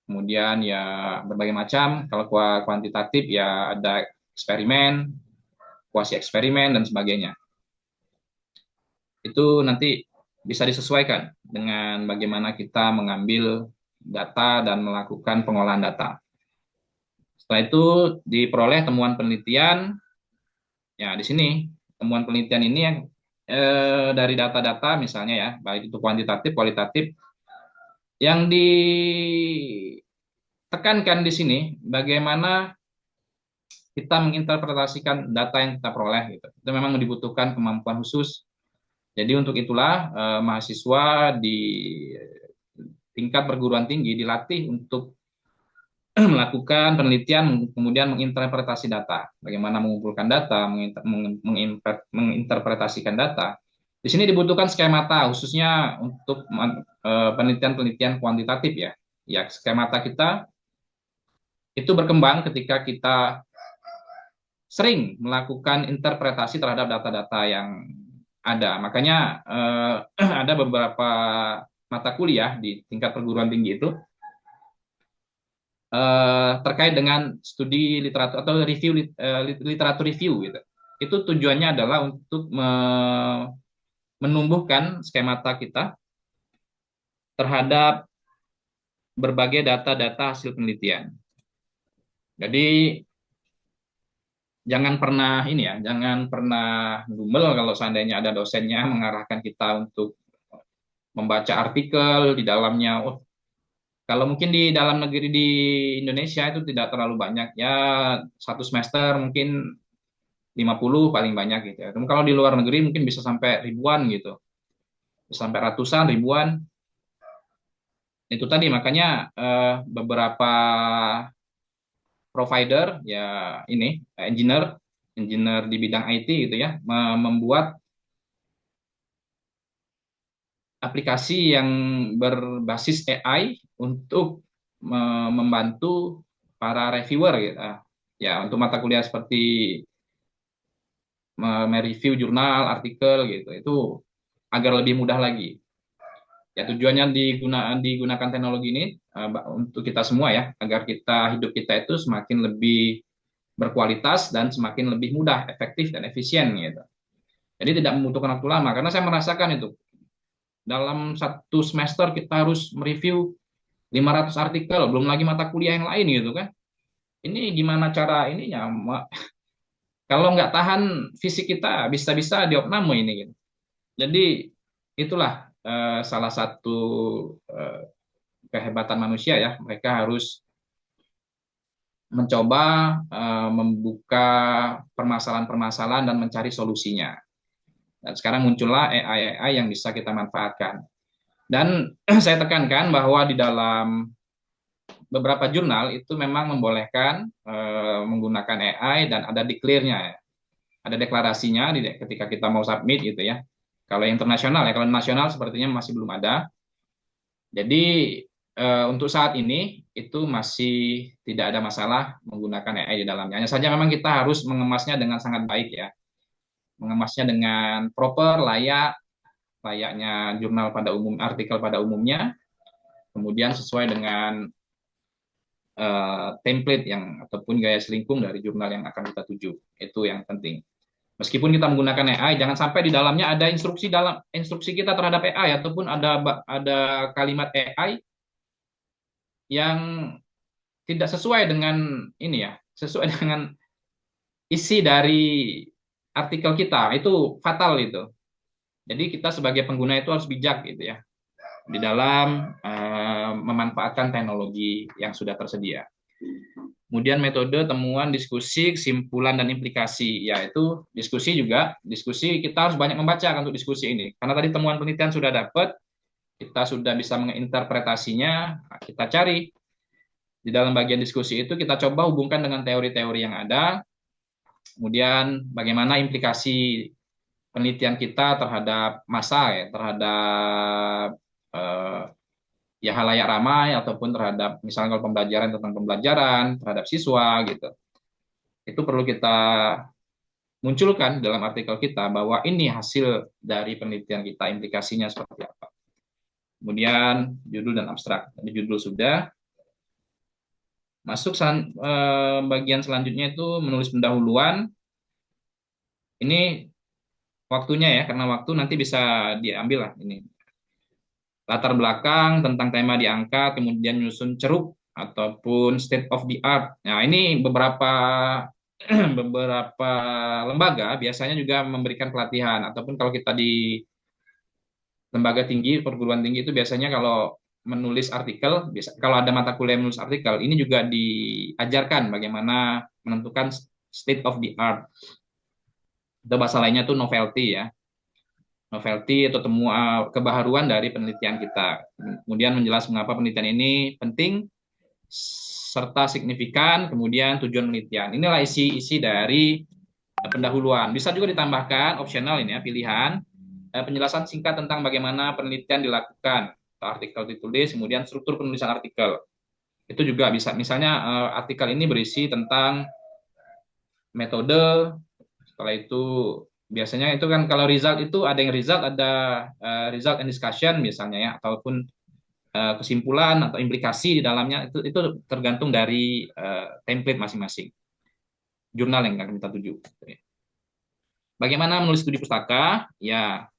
kemudian ya berbagai macam. Kalau kuantitatif ya ada eksperimen, kuasi eksperimen dan sebagainya. Itu nanti bisa disesuaikan dengan bagaimana kita mengambil data dan melakukan pengolahan data. Setelah itu diperoleh temuan penelitian. Ya, di sini temuan penelitian ini yang dari data-data misalnya ya, baik itu kuantitatif, kualitatif, yang ditekankan di sini bagaimana kita menginterpretasikan data yang kita peroleh gitu. Itu memang dibutuhkan kemampuan khusus. Jadi untuk itulah mahasiswa di tingkat perguruan tinggi dilatih untuk melakukan penelitian, kemudian menginterpretasi data, bagaimana mengumpulkan data, menginterpretasikan data. Di sini dibutuhkan skemata, khususnya untuk penelitian-penelitian kuantitatif ya. Ya, skemata kita itu berkembang ketika kita sering melakukan interpretasi terhadap data-data yang ada. Makanya ada beberapa mata kuliah di tingkat perguruan tinggi itu terkait dengan studi literatur atau review literatur review gitu. Itu tujuannya adalah untuk menumbuhkan skemata kita terhadap berbagai data-data hasil penelitian. Jadi jangan pernah ini ya, jangan pernah dumel kalau seandainya ada dosennya mengarahkan kita untuk membaca artikel di dalamnya. Oh, kalau mungkin di dalam negeri di Indonesia itu tidak terlalu banyak ya, satu semester mungkin 50 paling banyak gitu ya. Kalau di luar negeri mungkin bisa sampai ribuan gitu. Bisa sampai ratusan, ribuan. Itu tadi makanya beberapa provider ya ini engineer di bidang IT gitu ya membuat aplikasi yang berbasis AI untuk membantu para reviewer gitu. Ya, untuk mata kuliah seperti mereview jurnal, artikel gitu. Itu agar lebih mudah lagi. Ya, tujuannya digunakan teknologi ini untuk kita semua ya, agar hidup kita itu semakin lebih berkualitas dan semakin lebih mudah, efektif dan efisien gitu. Jadi tidak membutuhkan waktu lama karena saya merasakan itu. Dalam satu semester kita harus mereview 500 artikel, belum lagi mata kuliah yang lain gitu kan. Ini gimana cara ininya? Kalau nggak tahan fisik kita bisa-bisa diopname ini gitu. Jadi itulah salah satu kehebatan manusia ya. Mereka harus mencoba membuka permasalahan-permasalahan dan mencari solusinya. Dan sekarang muncullah AI yang bisa kita manfaatkan. Dan saya tekankan bahwa di dalam beberapa jurnal itu memang membolehkan menggunakan AI dan ada declare-nya, ada deklarasinya ketika kita mau submit gitu ya. Kalau internasional ya, kalau nasional sepertinya masih belum ada. Jadi untuk saat ini itu masih tidak ada masalah menggunakan AI di dalamnya. Hanya saja memang kita harus mengemasnya dengan sangat baik ya, mengemasnya dengan proper, layaknya jurnal pada umum, artikel pada umumnya, kemudian sesuai dengan template yang ataupun gaya selingkung dari jurnal yang akan kita tuju. Itu yang penting. Meskipun kita menggunakan AI, jangan sampai di dalamnya ada instruksi kita terhadap AI ataupun ada kalimat AI yang tidak sesuai dengan ini ya, sesuai dengan isi dari artikel kita, itu fatal itu. Jadi kita sebagai pengguna itu harus bijak gitu ya di dalam memanfaatkan teknologi yang sudah tersedia. Kemudian metode, temuan, diskusi, kesimpulan, dan implikasi. Yaitu diskusi juga, diskusi kita harus banyak membaca untuk diskusi ini. Karena tadi temuan penelitian sudah dapat, kita sudah bisa menginterpretasinya, kita cari. Di dalam bagian diskusi itu kita coba hubungkan dengan teori-teori yang ada, kemudian bagaimana implikasi penelitian kita terhadap massa, ya, terhadap ya halayak ramai ataupun terhadap misalnya kalau pembelajaran tentang pembelajaran terhadap siswa gitu. Itu perlu kita munculkan dalam artikel kita bahwa ini hasil dari penelitian kita, implikasinya seperti apa. Kemudian judul dan abstrak. Tadi judul sudah. Masuk bagian selanjutnya itu menulis pendahuluan. Ini waktunya ya, karena waktu nanti bisa diambil lah ini. Latar belakang tentang tema diangkat, kemudian nyusun ceruk ataupun state of the art. Nah, ini beberapa beberapa lembaga biasanya juga memberikan pelatihan, ataupun kalau kita di lembaga tinggi, perguruan tinggi itu biasanya kalau menulis artikel, kalau ada mata kuliah menulis artikel, ini juga diajarkan bagaimana menentukan state of the art. Atau bahasa lainnya tuh novelty ya. Novelty atau kebaharuan dari penelitian kita. Kemudian menjelaskan mengapa penelitian ini penting serta signifikan, kemudian tujuan penelitian. Inilah isi dari pendahuluan. Bisa juga ditambahkan opsional ini ya, pilihan penjelasan singkat tentang bagaimana penelitian dilakukan. Artikel ditulis, kemudian struktur penulisan artikel. Itu juga bisa. Misalnya artikel ini berisi tentang metode, setelah itu biasanya itu kan kalau result itu ada yang result, ada result and discussion misalnya ya, ataupun kesimpulan atau implikasi di dalamnya, itu tergantung dari template masing-masing jurnal yang akan kita tuju. Bagaimana menulis studi pustaka? Ya,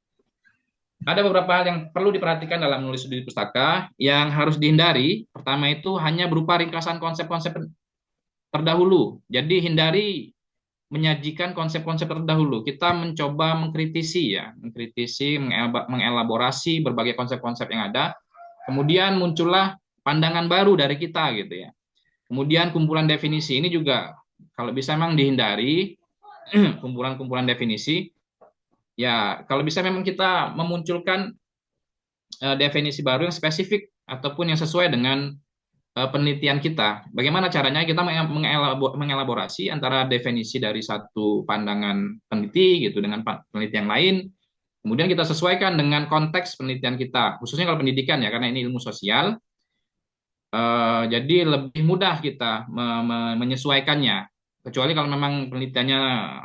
ada beberapa hal yang perlu diperhatikan dalam menulis studi pustaka yang harus dihindari. Pertama itu hanya berupa ringkasan konsep-konsep terdahulu. Jadi hindari menyajikan konsep-konsep terdahulu. Kita mencoba mengkritisi ya, mengelaborasi berbagai konsep-konsep yang ada. Kemudian muncullah pandangan baru dari kita gitu ya. Kemudian kumpulan definisi ini juga kalau bisa memang dihindari kumpulan-kumpulan definisi. Ya, kalau bisa memang kita memunculkan definisi baru yang spesifik ataupun yang sesuai dengan penelitian kita. Bagaimana caranya kita mengelaborasi antara definisi dari satu pandangan peneliti gitu dengan peneliti yang lain. Kemudian kita sesuaikan dengan konteks penelitian kita, khususnya kalau pendidikan ya, karena ini ilmu sosial. Jadi lebih mudah kita menyesuaikannya. Kecuali kalau memang penelitiannya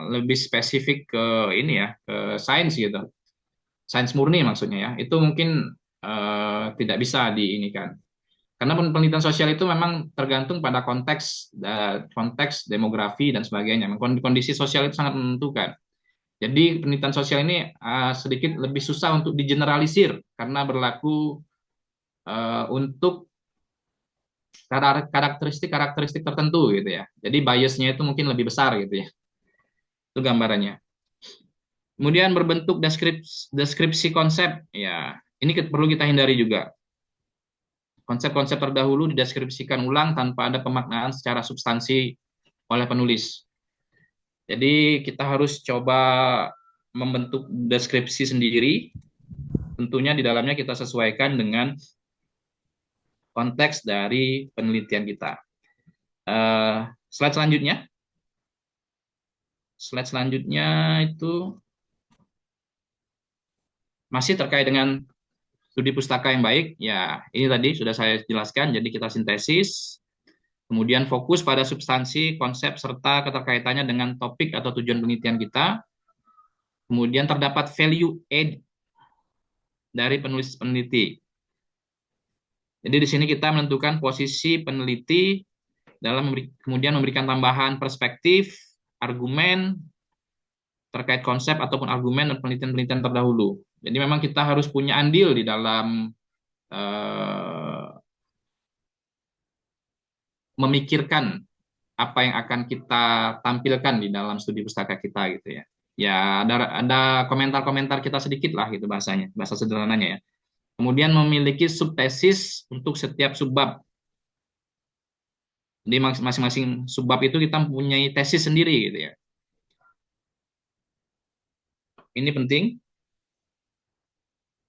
lebih spesifik ke ini ya, ke sains gitu. Sains murni maksudnya ya. Itu mungkin tidak bisa diinikan. Karena penelitian sosial itu memang tergantung pada konteks demografi dan sebagainya. Kondisi sosial itu sangat menentukan. Jadi penelitian sosial ini sedikit lebih susah untuk digeneralisir karena berlaku untuk karakteristik tertentu gitu ya. Jadi biasnya itu mungkin lebih besar gitu ya. Itu gambarannya. Kemudian berbentuk deskripsi konsep ya. Ini perlu kita hindari juga. Konsep-konsep terdahulu dideskripsikan ulang tanpa ada pemaknaan secara substansi oleh penulis. Jadi kita harus coba membentuk deskripsi sendiri. Tentunya di dalamnya kita sesuaikan dengan konteks dari penelitian kita. Slide selanjutnya. Slide selanjutnya itu masih terkait dengan studi pustaka yang baik, ya ini tadi sudah saya jelaskan, jadi kita sintesis, kemudian fokus pada substansi, konsep, serta keterkaitannya dengan topik atau tujuan penelitian kita, kemudian terdapat value add dari penulis peneliti. Jadi di sini kita menentukan posisi peneliti dalam kemudian memberikan tambahan perspektif, argumen, terkait konsep ataupun argumen dan penelitian-penelitian terdahulu. Jadi memang kita harus punya andil di dalam memikirkan apa yang akan kita tampilkan di dalam studi pustaka kita gitu ya. Ya, ada komentar-komentar kita sedikit lah gitu bahasanya, bahasa sederhananya ya. Kemudian memiliki subtesis untuk setiap subbab. Di masing-masing subbab itu kita mempunyai tesis sendiri gitu ya. Ini penting.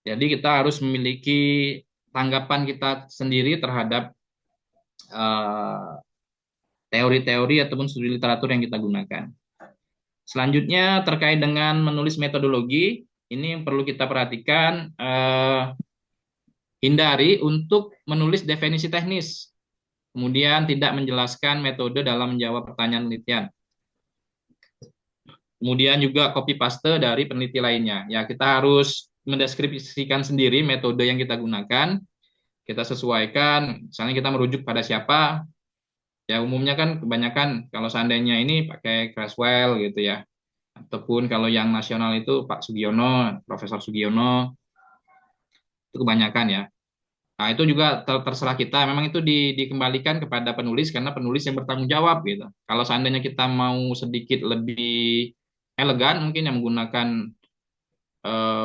Jadi kita harus memiliki tanggapan kita sendiri terhadap teori-teori ataupun studi literatur yang kita gunakan. Selanjutnya terkait dengan menulis metodologi, ini yang perlu kita perhatikan, hindari untuk menulis definisi teknis, kemudian tidak menjelaskan metode dalam menjawab pertanyaan penelitian. Kemudian juga copy paste dari peneliti lainnya. Ya, kita harus mendeskripsikan sendiri metode yang kita gunakan, kita sesuaikan, misalnya kita merujuk pada siapa. Ya, umumnya kan kebanyakan kalau seandainya ini pakai Creswell gitu ya. Ataupun kalau yang nasional itu Pak Sugiono, Profesor Sugiono, itu kebanyakan ya. Nah, itu juga terserah kita. Memang itu dikembalikan kepada penulis karena penulis yang bertanggung jawab gitu. Kalau seandainya kita mau sedikit lebih elegan, mungkin yang menggunakan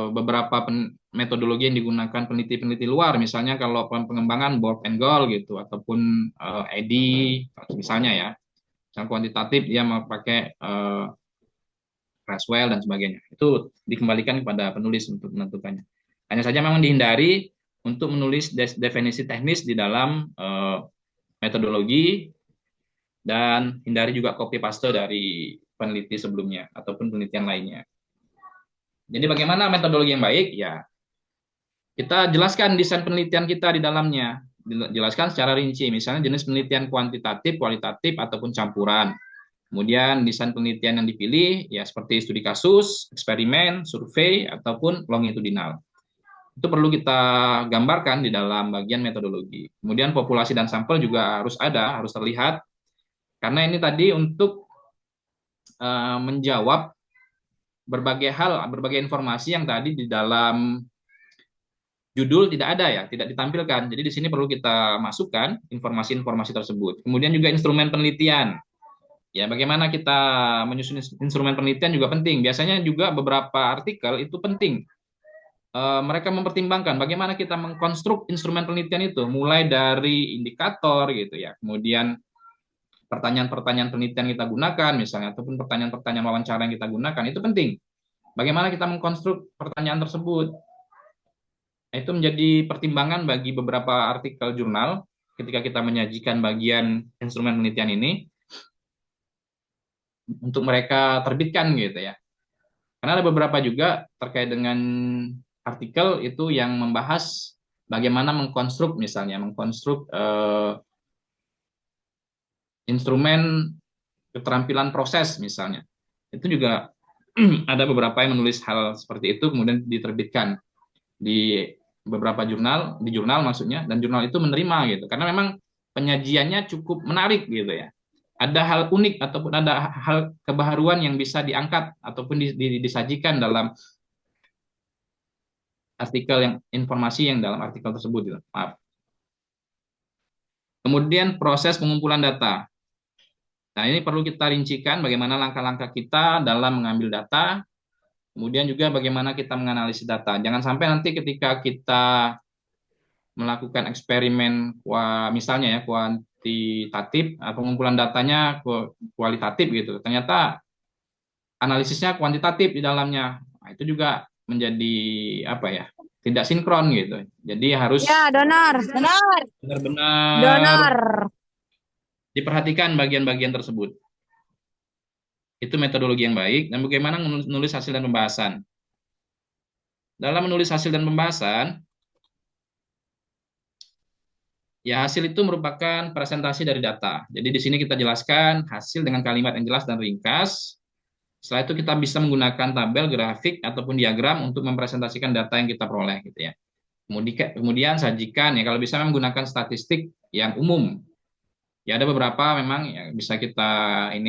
beberapa metodologi yang digunakan peneliti-peneliti luar, misalnya kalau pengembangan Borg and Goal gitu, ataupun Eddy, misalnya ya, misalnya kuantitatif dia mau pakai Creswell dan sebagainya. Itu dikembalikan kepada penulis untuk menentukannya. Hanya saja memang dihindari untuk menulis definisi teknis di dalam metodologi, dan hindari juga copy paste dari peneliti sebelumnya ataupun penelitian lainnya. Jadi bagaimana metodologi yang baik? Ya, kita jelaskan desain penelitian kita di dalamnya. Jelaskan secara rinci, misalnya jenis penelitian kuantitatif, kualitatif, ataupun campuran. Kemudian desain penelitian yang dipilih, ya seperti studi kasus, eksperimen, survei, ataupun longitudinal. Itu perlu kita gambarkan di dalam bagian metodologi. Kemudian populasi dan sampel juga harus ada, harus terlihat. Karena ini tadi untuk menjawab berbagai hal, berbagai informasi yang tadi di dalam judul tidak ada ya, tidak ditampilkan. Jadi di sini perlu kita masukkan informasi-informasi tersebut. Kemudian juga instrumen penelitian. Ya, bagaimana kita menyusun instrumen penelitian juga penting. Biasanya juga beberapa artikel itu penting. Mereka mempertimbangkan bagaimana kita mengkonstruk instrumen penelitian itu, mulai dari indikator gitu ya. Kemudian pertanyaan-pertanyaan penelitian kita gunakan misalnya, ataupun pertanyaan-pertanyaan wawancara yang kita gunakan, itu penting. Bagaimana kita mengkonstruk pertanyaan tersebut. Itu menjadi pertimbangan bagi beberapa artikel jurnal ketika kita menyajikan bagian instrumen penelitian ini untuk mereka terbitkan gitu ya. Karena ada beberapa juga terkait dengan artikel itu yang membahas bagaimana mengkonstruk, misalnya mengkonstruk instrumen keterampilan proses misalnya. Itu juga ada beberapa yang menulis hal seperti itu kemudian diterbitkan di beberapa jurnal, di jurnal maksudnya, dan jurnal itu menerima gitu. Karena memang penyajiannya cukup menarik gitu ya. Ada hal unik ataupun ada hal kebaharuan yang bisa diangkat ataupun disajikan dalam artikel yang informasi yang dalam artikel tersebut gitu. Maaf. Kemudian proses pengumpulan data. Nah, ini perlu kita rincikan bagaimana langkah-langkah kita dalam mengambil data, kemudian juga bagaimana kita menganalisis data. Jangan sampai nanti ketika kita melakukan eksperimen, misalnya ya kuantitatif, pengumpulan datanya kualitatif gitu. Ternyata analisisnya kuantitatif di dalamnya. Nah, itu juga menjadi apa ya? Tidak sinkron gitu. Jadi harus Ya, benar. benar-benar diperhatikan bagian-bagian tersebut. Itu metodologi yang baik. Dan bagaimana menulis hasil dan pembahasan. Dalam menulis hasil dan pembahasan, ya hasil itu merupakan presentasi dari data. Jadi di sini kita jelaskan hasil dengan kalimat yang jelas dan ringkas. Setelah itu kita bisa menggunakan tabel, grafik, ataupun diagram untuk mempresentasikan data yang kita peroleh gitu ya. Kemudian sajikan ya, kalau bisa menggunakan statistik yang umum. Ya ada beberapa memang yang bisa kita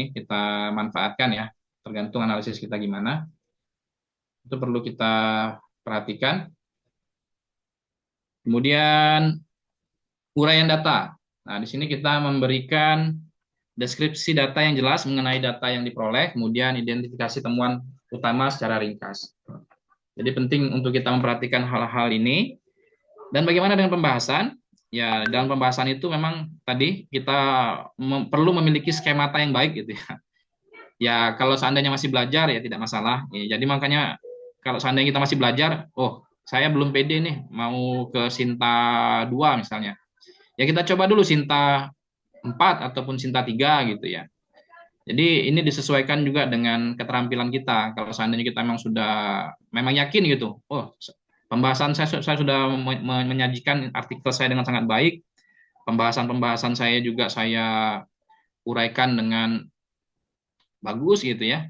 manfaatkan ya, tergantung analisis kita gimana. Itu perlu kita perhatikan. Kemudian uraian data. Nah, di sini kita memberikan deskripsi data yang jelas mengenai data yang diperoleh, kemudian identifikasi temuan utama secara ringkas. Jadi penting untuk kita memperhatikan hal-hal ini. Dan bagaimana dengan pembahasan? Ya, dalam pembahasan itu memang tadi kita perlu memiliki skemata yang baik gitu ya. Ya, kalau seandainya masih belajar ya tidak masalah. Ya, jadi makanya kalau seandainya kita masih belajar, oh saya belum pede nih mau ke Sinta 2 misalnya. Ya kita coba dulu Sinta 4 ataupun Sinta 3 gitu ya. Jadi ini disesuaikan juga dengan keterampilan kita. Kalau seandainya kita memang yakin gitu, oh pembahasan saya sudah menyajikan artikel saya dengan sangat baik, pembahasan saya juga saya uraikan dengan bagus gitu ya.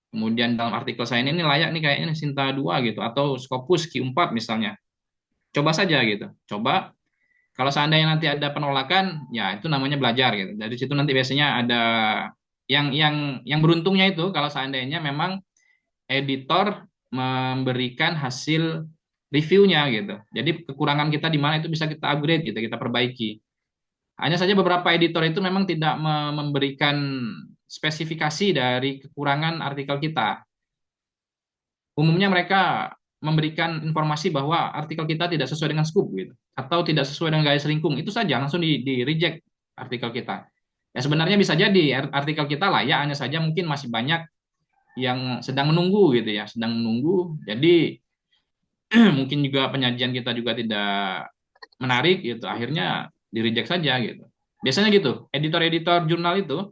Kemudian dalam artikel saya ini layak nih kayaknya Sinta 2 gitu atau Scopus Q4 misalnya. Coba saja gitu. Coba kalau seandainya nanti ada penolakan, ya itu namanya belajar gitu. Dari situ nanti biasanya ada yang beruntungnya itu kalau seandainya memang editor memberikan hasil reviewnya gitu. Jadi kekurangan kita di mana itu bisa kita upgrade gitu, kita perbaiki. Hanya saja beberapa editor itu memang tidak memberikan spesifikasi dari kekurangan artikel kita. Umumnya mereka memberikan informasi bahwa artikel kita tidak sesuai dengan scope gitu, atau tidak sesuai dengan garis lingkung. Itu saja langsung di reject artikel kita. Ya sebenarnya bisa jadi artikel kita layak, hanya saja mungkin masih banyak yang sedang menunggu gitu ya, sedang menunggu. Jadi mungkin juga penyajian kita juga tidak menarik gitu. Akhirnya di reject saja gitu. Biasanya gitu. Editor-editor jurnal itu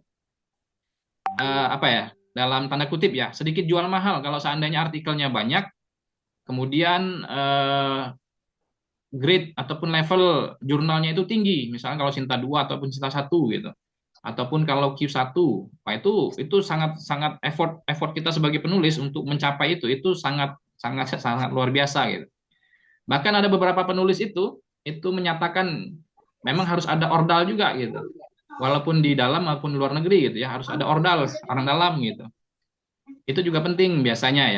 apa ya? Dalam tanda kutip ya, sedikit jual mahal kalau seandainya artikelnya banyak, kemudian grade ataupun level jurnalnya itu tinggi. Misalnya kalau Sinta 2 ataupun Sinta 1 gitu. Ataupun kalau Q1, nah itu sangat sangat effort kita sebagai penulis untuk mencapai itu sangat sangat sangat luar biasa gitu. Bahkan ada beberapa penulis itu menyatakan memang harus ada ordal juga gitu. Walaupun di dalam maupun luar negeri gitu ya, harus ada ordal orang dalam gitu. Itu juga penting biasanya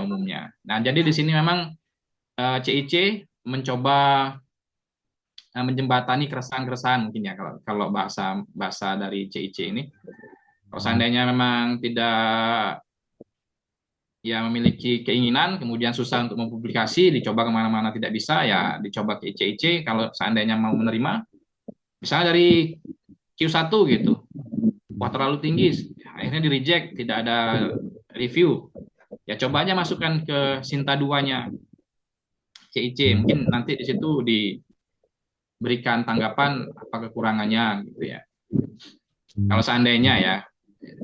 umumnya. Nah, jadi di sini memang CIC mencoba menjembatani keresahan-keresahan mungkin ya kalau bahasa dari CIC ini. Kalau seandainya memang tidak ya memiliki keinginan, kemudian susah untuk mempublikasi, dicoba kemana-mana tidak bisa, ya dicoba ke IC. Kalau seandainya mau menerima, misalnya dari Q1 gitu, wah terlalu tinggi, akhirnya di reject, tidak ada review. Ya coba aja masukkan ke Sinta 2-nya CIC, mungkin nanti di situ diberikan tanggapan apa kekurangannya gitu ya. Kalau seandainya ya,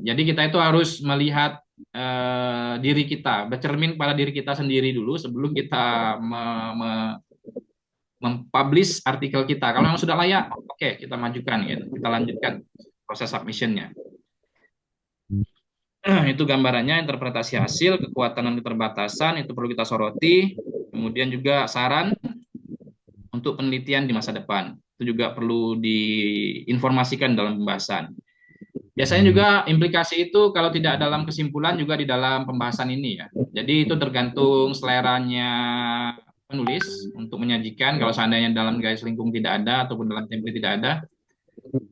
jadi kita itu harus melihat diri kita, bercermin pada diri kita sendiri dulu sebelum kita mempublish artikel kita. Kalau memang sudah layak, oke, kita majukan gitu, kita lanjutkan proses submissionnya. Itu gambarannya, interpretasi hasil, kekuatan dan keterbatasan itu perlu kita soroti. Kemudian juga saran untuk penelitian di masa depan itu juga perlu diinformasikan dalam pembahasan. Biasanya juga implikasi itu kalau tidak dalam kesimpulan juga di dalam pembahasan ini ya. Jadi itu tergantung seleranya penulis untuk menyajikan. Kalau seandainya dalam garis lingkung tidak ada ataupun dalam template tidak ada.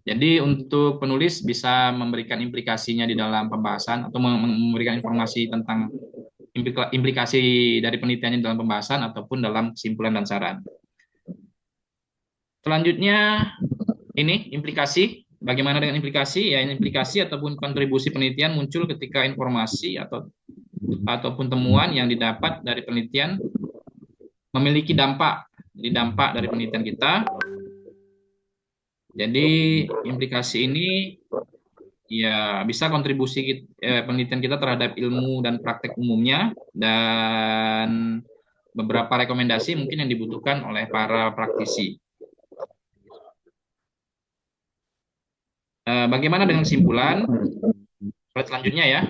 Jadi untuk penulis bisa memberikan implikasinya di dalam pembahasan atau memberikan informasi tentang implikasi dari penelitiannya dalam pembahasan ataupun dalam kesimpulan dan saran. Selanjutnya ini implikasi. Bagaimana dengan implikasi? Ya, implikasi ataupun kontribusi penelitian muncul ketika informasi ataupun temuan yang didapat dari penelitian memiliki dampak. Jadi dampak dari penelitian kita. Jadi implikasi ini ya bisa kontribusi penelitian kita terhadap ilmu dan praktek umumnya dan beberapa rekomendasi mungkin yang dibutuhkan oleh para praktisi. Bagaimana dengan kesimpulan? Slide selanjutnya ya.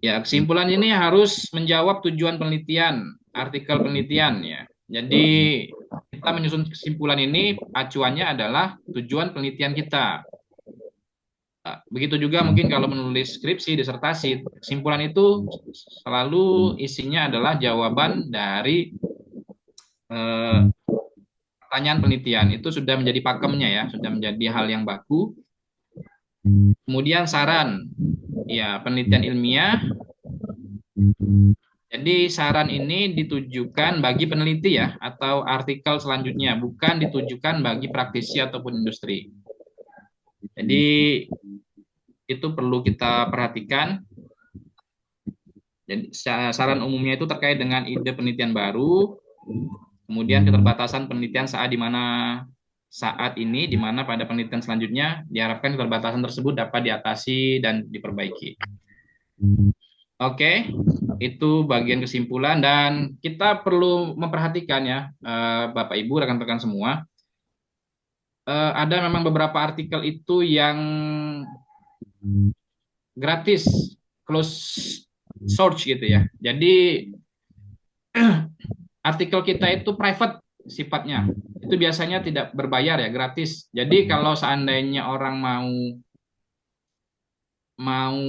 Ya, kesimpulan ini harus menjawab tujuan penelitian, artikel penelitian ya. Jadi kita menyusun kesimpulan ini acuannya adalah tujuan penelitian kita. Begitu juga mungkin kalau menulis skripsi, disertasi, kesimpulan itu selalu isinya adalah jawaban dari pertanyaan penelitian. Itu sudah menjadi pakemnya ya, sudah menjadi hal yang baku. Kemudian saran, ya penelitian ilmiah Jadi saran ini ditujukan bagi peneliti ya, atau artikel selanjutnya, bukan ditujukan bagi praktisi ataupun industri. Jadi itu perlu kita perhatikan. Jadi saran umumnya itu terkait dengan ide penelitian baru, kemudian keterbatasan penelitian saat ini, di mana pada penelitian selanjutnya diharapkan keterbatasan tersebut dapat diatasi dan diperbaiki. Oke, itu bagian kesimpulan dan kita perlu memperhatikan ya, Bapak Ibu, rekan-rekan semua, ada memang beberapa artikel itu yang gratis, close source gitu ya. Jadi artikel kita itu private sifatnya, itu biasanya tidak berbayar ya, gratis. Jadi kalau seandainya orang mau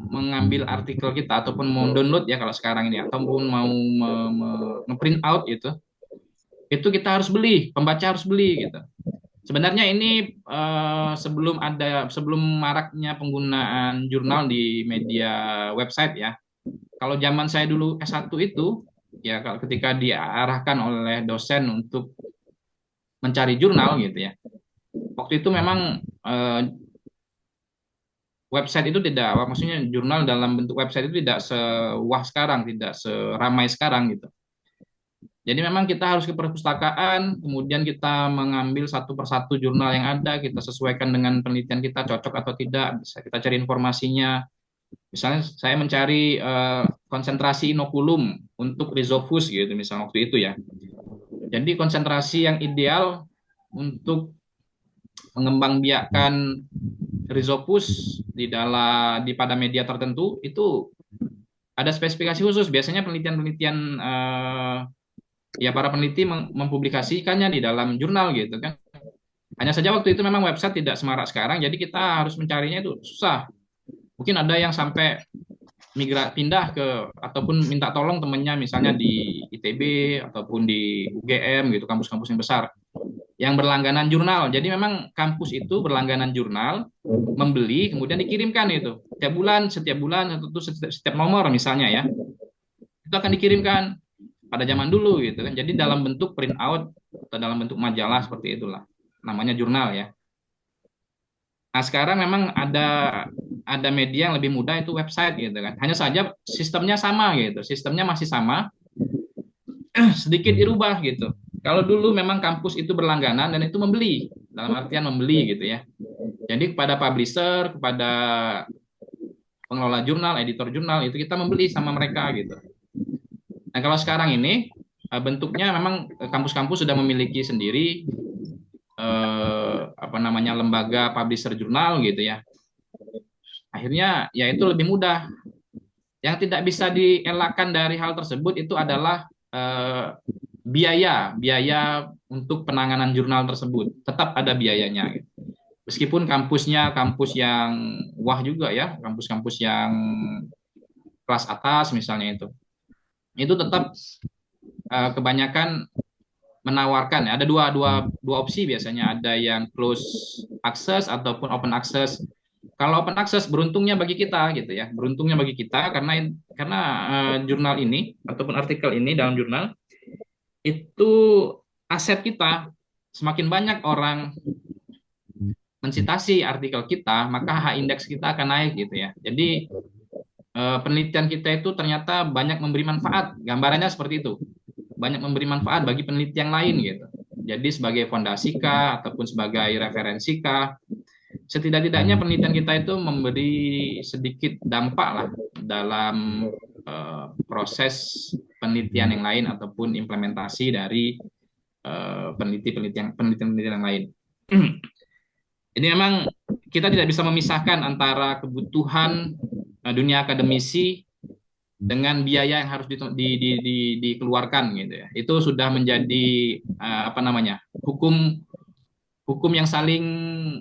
mengambil artikel kita ataupun mau download ya kalau sekarang ini, ataupun mau nge-print out itu kita harus beli, pembaca harus beli gitu. Sebenarnya ini sebelum maraknya penggunaan jurnal di media website ya. Kalau zaman saya dulu S1 itu ya, kalau ketika diarahkan oleh dosen untuk mencari jurnal gitu ya. Waktu itu memang website itu tidak, maksudnya jurnal dalam bentuk website itu tidak sewah sekarang, tidak seramai sekarang gitu. Jadi memang kita harus ke perpustakaan, kemudian kita mengambil satu persatu jurnal yang ada, kita sesuaikan dengan penelitian kita, cocok atau tidak, bisa kita cari informasinya. Misalnya saya mencari konsentrasi inokulum untuk Rhizopus gitu, misalnya waktu itu ya. Jadi konsentrasi yang ideal untuk mengembangbiakkan Rhizopus pada media tertentu itu ada spesifikasi khusus. Biasanya penelitian-penelitian ya para peneliti mempublikasikannya di dalam jurnal gitu kan. Hanya saja waktu itu memang website tidak semarak sekarang, jadi kita harus mencarinya itu susah. Mungkin ada yang sampai pindah ke ataupun minta tolong temannya misalnya di ITB ataupun di UGM gitu, kampus-kampus yang besar yang berlangganan jurnal. Jadi memang kampus itu berlangganan jurnal, membeli kemudian dikirimkan itu setiap bulan atau setiap nomor misalnya ya. Itu akan dikirimkan pada zaman dulu gitu kan. Jadi dalam bentuk print out atau dalam bentuk majalah seperti itulah. Namanya jurnal ya. Nah, sekarang memang ada media yang lebih mudah, itu website gitu kan. Hanya saja sistemnya sama gitu. Sistemnya masih sama, sedikit dirubah gitu. Kalau dulu memang kampus itu berlangganan dan itu membeli, dalam artian membeli gitu ya. Jadi kepada publisher, kepada pengelola jurnal, editor jurnal, itu kita membeli sama mereka gitu. Nah, kalau sekarang ini bentuknya memang kampus-kampus sudah memiliki sendiri lembaga publisher jurnal gitu ya. Akhirnya ya itu lebih mudah. Yang tidak bisa dielakkan dari hal tersebut itu adalah biaya untuk penanganan jurnal tersebut. Tetap ada biayanya gitu. Meskipun kampusnya kampus yang wah juga ya, kampus-kampus yang kelas atas misalnya itu tetap kebanyakan menawarkan ya. Ada dua opsi biasanya, ada yang close access ataupun open access. Kalau open access beruntungnya bagi kita gitu ya, beruntungnya bagi kita karena jurnal ini ataupun artikel ini dalam jurnal itu aset kita. Semakin banyak orang mensitasi artikel kita, maka H-index kita akan naik gitu ya. Jadi penelitian kita itu ternyata banyak memberi manfaat. Gambarannya seperti itu. Banyak memberi manfaat bagi peneliti yang lain gitu. Jadi sebagai fondasi kah ataupun sebagai referensi kah, setidak-tidaknya penelitian kita itu memberi sedikit dampak lah dalam proses penelitian yang lain ataupun implementasi dari penelitian yang lain. Jadi memang kita tidak bisa memisahkan antara kebutuhan dunia akademisi dengan biaya yang harus dikeluarkan gitu ya. Itu sudah menjadi hukum yang saling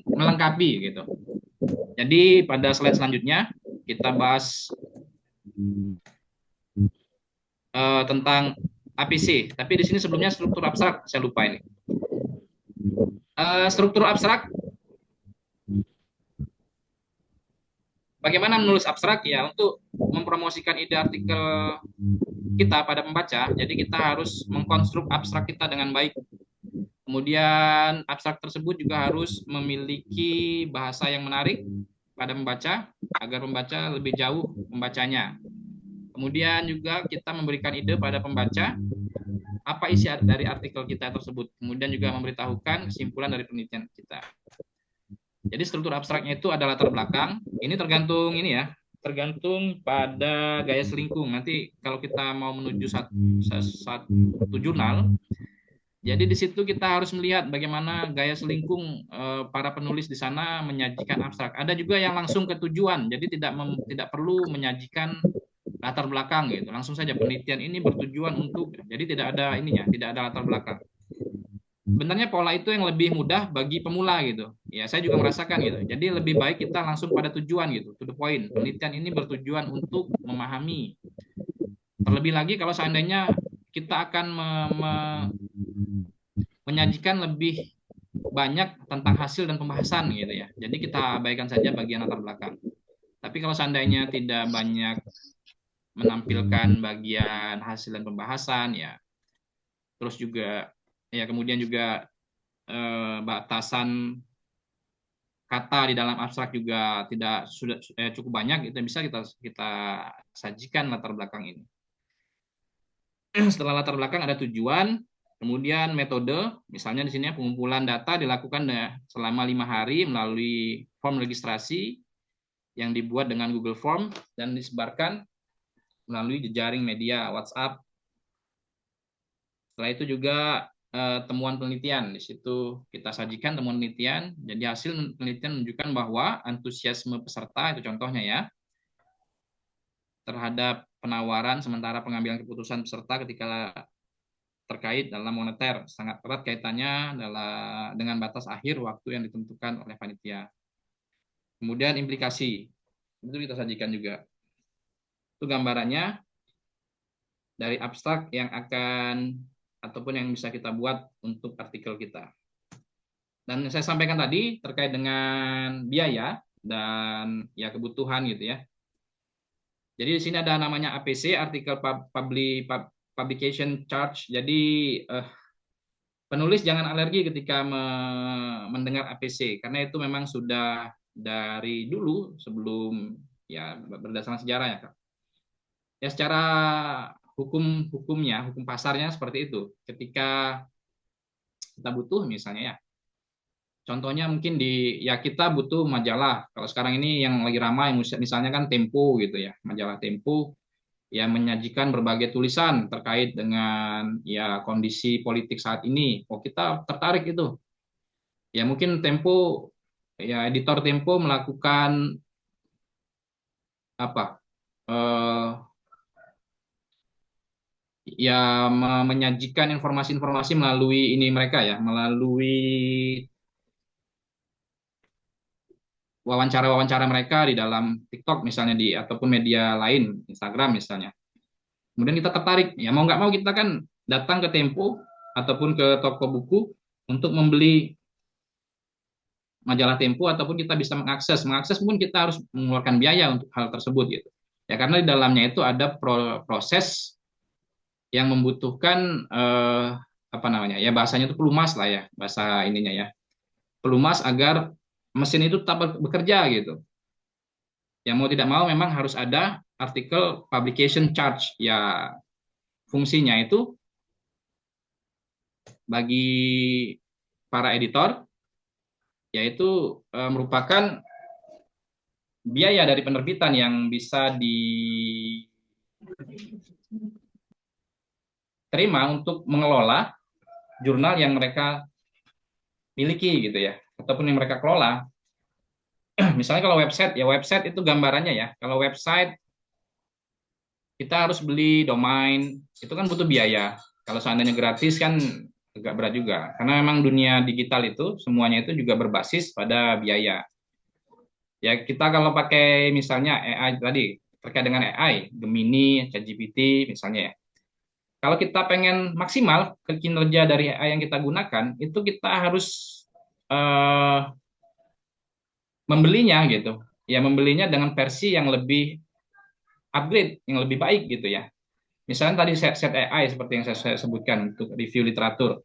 melengkapi gitu. Jadi pada slide selanjutnya kita bahas tentang APC. Tapi di sini sebelumnya struktur abstrak saya lupa ini. Struktur abstrak Bagaimana menulis abstrak? Ya, untuk mempromosikan ide artikel kita pada pembaca, jadi kita harus mengkonstruk abstrak kita dengan baik. Kemudian abstrak tersebut juga harus memiliki bahasa yang menarik pada pembaca agar pembaca lebih jauh membacanya. Kemudian juga kita memberikan ide pada pembaca apa isi dari artikel kita tersebut. Kemudian juga memberitahukan kesimpulan dari penelitian kita. Jadi struktur abstraknya itu ada latar belakang. Ini tergantung ini ya, tergantung pada gaya selingkung. Nanti kalau kita mau menuju satu jurnal, jadi di situ kita harus melihat bagaimana gaya selingkung para penulis di sana menyajikan abstrak. Ada juga yang langsung ke tujuan, jadi tidak perlu menyajikan latar belakang gitu. Langsung saja penelitian ini bertujuan untuk, jadi tidak ada ininya, tidak ada latar belakang. Sebenarnya pola itu yang lebih mudah bagi pemula gitu. Ya, saya juga merasakan gitu. Jadi lebih baik kita langsung pada tujuan gitu, to the point. Penelitian ini bertujuan untuk memahami. Terlebih lagi kalau seandainya kita akan menyajikan lebih banyak tentang hasil dan pembahasan gitu ya. Jadi kita abaikan saja bagian latar belakang. Tapi kalau seandainya tidak banyak menampilkan bagian hasil dan pembahasan ya, terus juga ya kemudian juga batasan kata di dalam abstrak juga tidak sudah cukup banyak, itu bisa kita sajikan latar belakang ini. Setelah latar belakang ada tujuan, kemudian metode, misalnya di sini pengumpulan data dilakukan selama 5 hari melalui form registrasi yang dibuat dengan Google Form dan disebarkan melalui jejaring media WhatsApp. Setelah itu juga temuan penelitian, di situ kita sajikan temuan penelitian. Jadi hasil penelitian menunjukkan bahwa antusiasme peserta, itu contohnya ya, terhadap penawaran sementara pengambilan keputusan peserta ketika terkait dalam moneter sangat erat kaitannya dengan batas akhir waktu yang ditentukan oleh panitia. Kemudian implikasi, itu kita sajikan juga. Itu gambarannya dari abstrak yang akan ataupun yang bisa kita buat untuk artikel kita. Dan saya sampaikan tadi terkait dengan biaya dan ya kebutuhan gitu ya. Jadi di sini ada namanya APC, Article Publication Charge. Jadi penulis jangan alergi ketika mendengar APC karena itu memang sudah dari dulu sebelum ya berdasarkan sejarah ya Kak. Ya secara hukum pasarnya seperti itu. Ketika kita butuh misalnya ya, contohnya mungkin kita butuh majalah. Kalau sekarang ini yang lagi ramai misalnya kan Tempo gitu ya, majalah Tempo yang menyajikan berbagai tulisan terkait dengan ya kondisi politik saat ini. Oh kita tertarik itu. Ya mungkin Tempo ya editor Tempo melakukan apa? Ya menyajikan informasi-informasi melalui ini mereka ya, melalui wawancara-wawancara mereka di dalam TikTok misalnya ataupun media lain, Instagram misalnya. Kemudian kita tertarik, ya mau nggak mau kita kan datang ke Tempo ataupun ke toko buku untuk membeli majalah Tempo ataupun kita bisa mengakses pun kita harus mengeluarkan biaya untuk hal tersebut gitu. Ya karena di dalamnya itu ada proses yang membutuhkan apa namanya ya bahasanya itu pelumas lah ya bahasa ininya ya pelumas agar mesin itu tetap bekerja gitu ya mau tidak mau memang harus ada artikel publication charge ya fungsinya itu bagi para editor yaitu merupakan biaya dari penerbitan yang bisa diterima untuk mengelola jurnal yang mereka miliki gitu ya ataupun yang mereka kelola. Misalnya kalau website itu gambarannya ya. Kalau website kita harus beli domain, itu kan butuh biaya. Kalau seandainya gratis kan agak berat juga. Karena memang dunia digital itu semuanya itu juga berbasis pada biaya. Ya kita kalau pakai misalnya AI tadi terkait dengan AI, Gemini, ChatGPT misalnya ya. Kalau kita pengen maksimal kinerja dari AI yang kita gunakan, itu kita harus membelinya gitu. ya membelinya dengan versi yang lebih upgrade, yang lebih baik gitu ya. Misalnya tadi set AI seperti yang saya sebutkan untuk review literatur.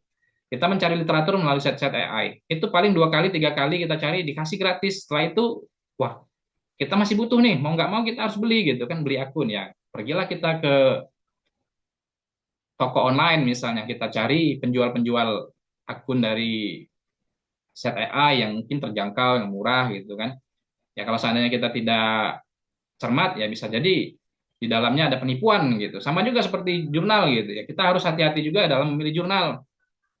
Kita mencari literatur melalui set AI. Itu paling 2 kali, 3 kali kita cari dikasih gratis. Setelah itu, wah, kita masih butuh nih, mau nggak mau kita harus beli gitu kan, beli akun ya. Pergilah kita ke toko online misalnya, kita cari penjual-penjual akun dari set AI yang mungkin terjangkau, yang murah gitu kan. Ya kalau seandainya kita tidak cermat ya bisa jadi di dalamnya ada penipuan gitu. Sama juga seperti jurnal gitu ya. Kita harus hati-hati juga dalam memilih jurnal,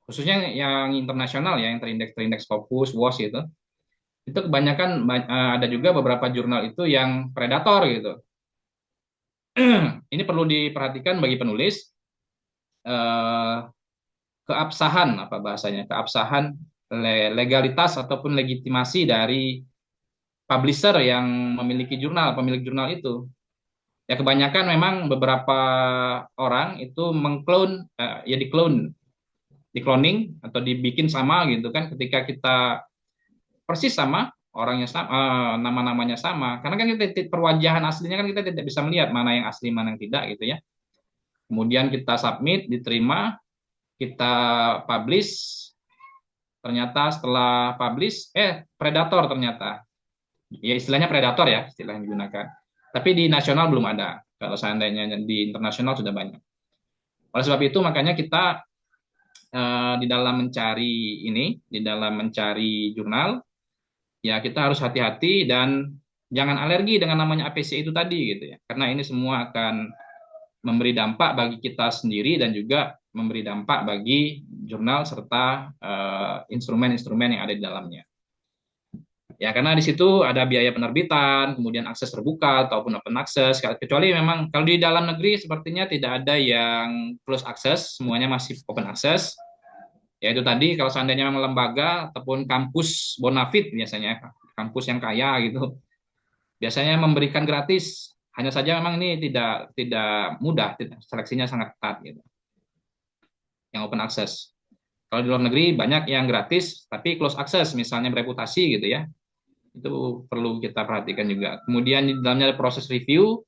khususnya yang internasional ya, yang terindeks Scopus, WOS itu. Itu kebanyakan ada juga beberapa jurnal itu yang predator gitu. Ini perlu diperhatikan bagi penulis, eh, keabsahan apa bahasanya, keabsahan legalitas ataupun legitimasi dari publisher yang memiliki jurnal, pemilik jurnal itu. Ya kebanyakan memang beberapa orang itu mengklon, ya di cloning atau dibikin sama gitu kan, ketika kita persis sama orangnya sama, nama-namanya sama, karena kan kita perwajahan aslinya kan kita tidak bisa melihat mana yang asli mana yang tidak gitu ya. Kemudian kita submit, diterima, kita publish, ternyata setelah publish predator ternyata, ya istilahnya predator ya istilah yang digunakan, tapi di nasional belum ada, kalau seandainya di internasional sudah banyak. Oleh sebab itu makanya kita di dalam mencari jurnal ya kita harus hati-hati dan jangan alergi dengan namanya APC itu tadi gitu ya, karena ini semua akan memberi dampak bagi kita sendiri dan juga memberi dampak bagi jurnal serta instrumen-instrumen yang ada di dalamnya. Ya, karena di situ ada biaya penerbitan, kemudian akses terbuka ataupun open access, kecuali memang kalau di dalam negeri sepertinya tidak ada yang close access, semuanya masih open access. Yaitu tadi kalau seandainya memang lembaga ataupun kampus bonafit biasanya, kampus yang kaya gitu, biasanya memberikan gratis. Hanya saja memang ini tidak mudah, seleksinya sangat ketat gitu. Yang open access. Kalau di luar negeri banyak yang gratis tapi close access, misalnya bereputasi gitu ya. Itu perlu kita perhatikan juga. Kemudian di dalamnya ada proses review.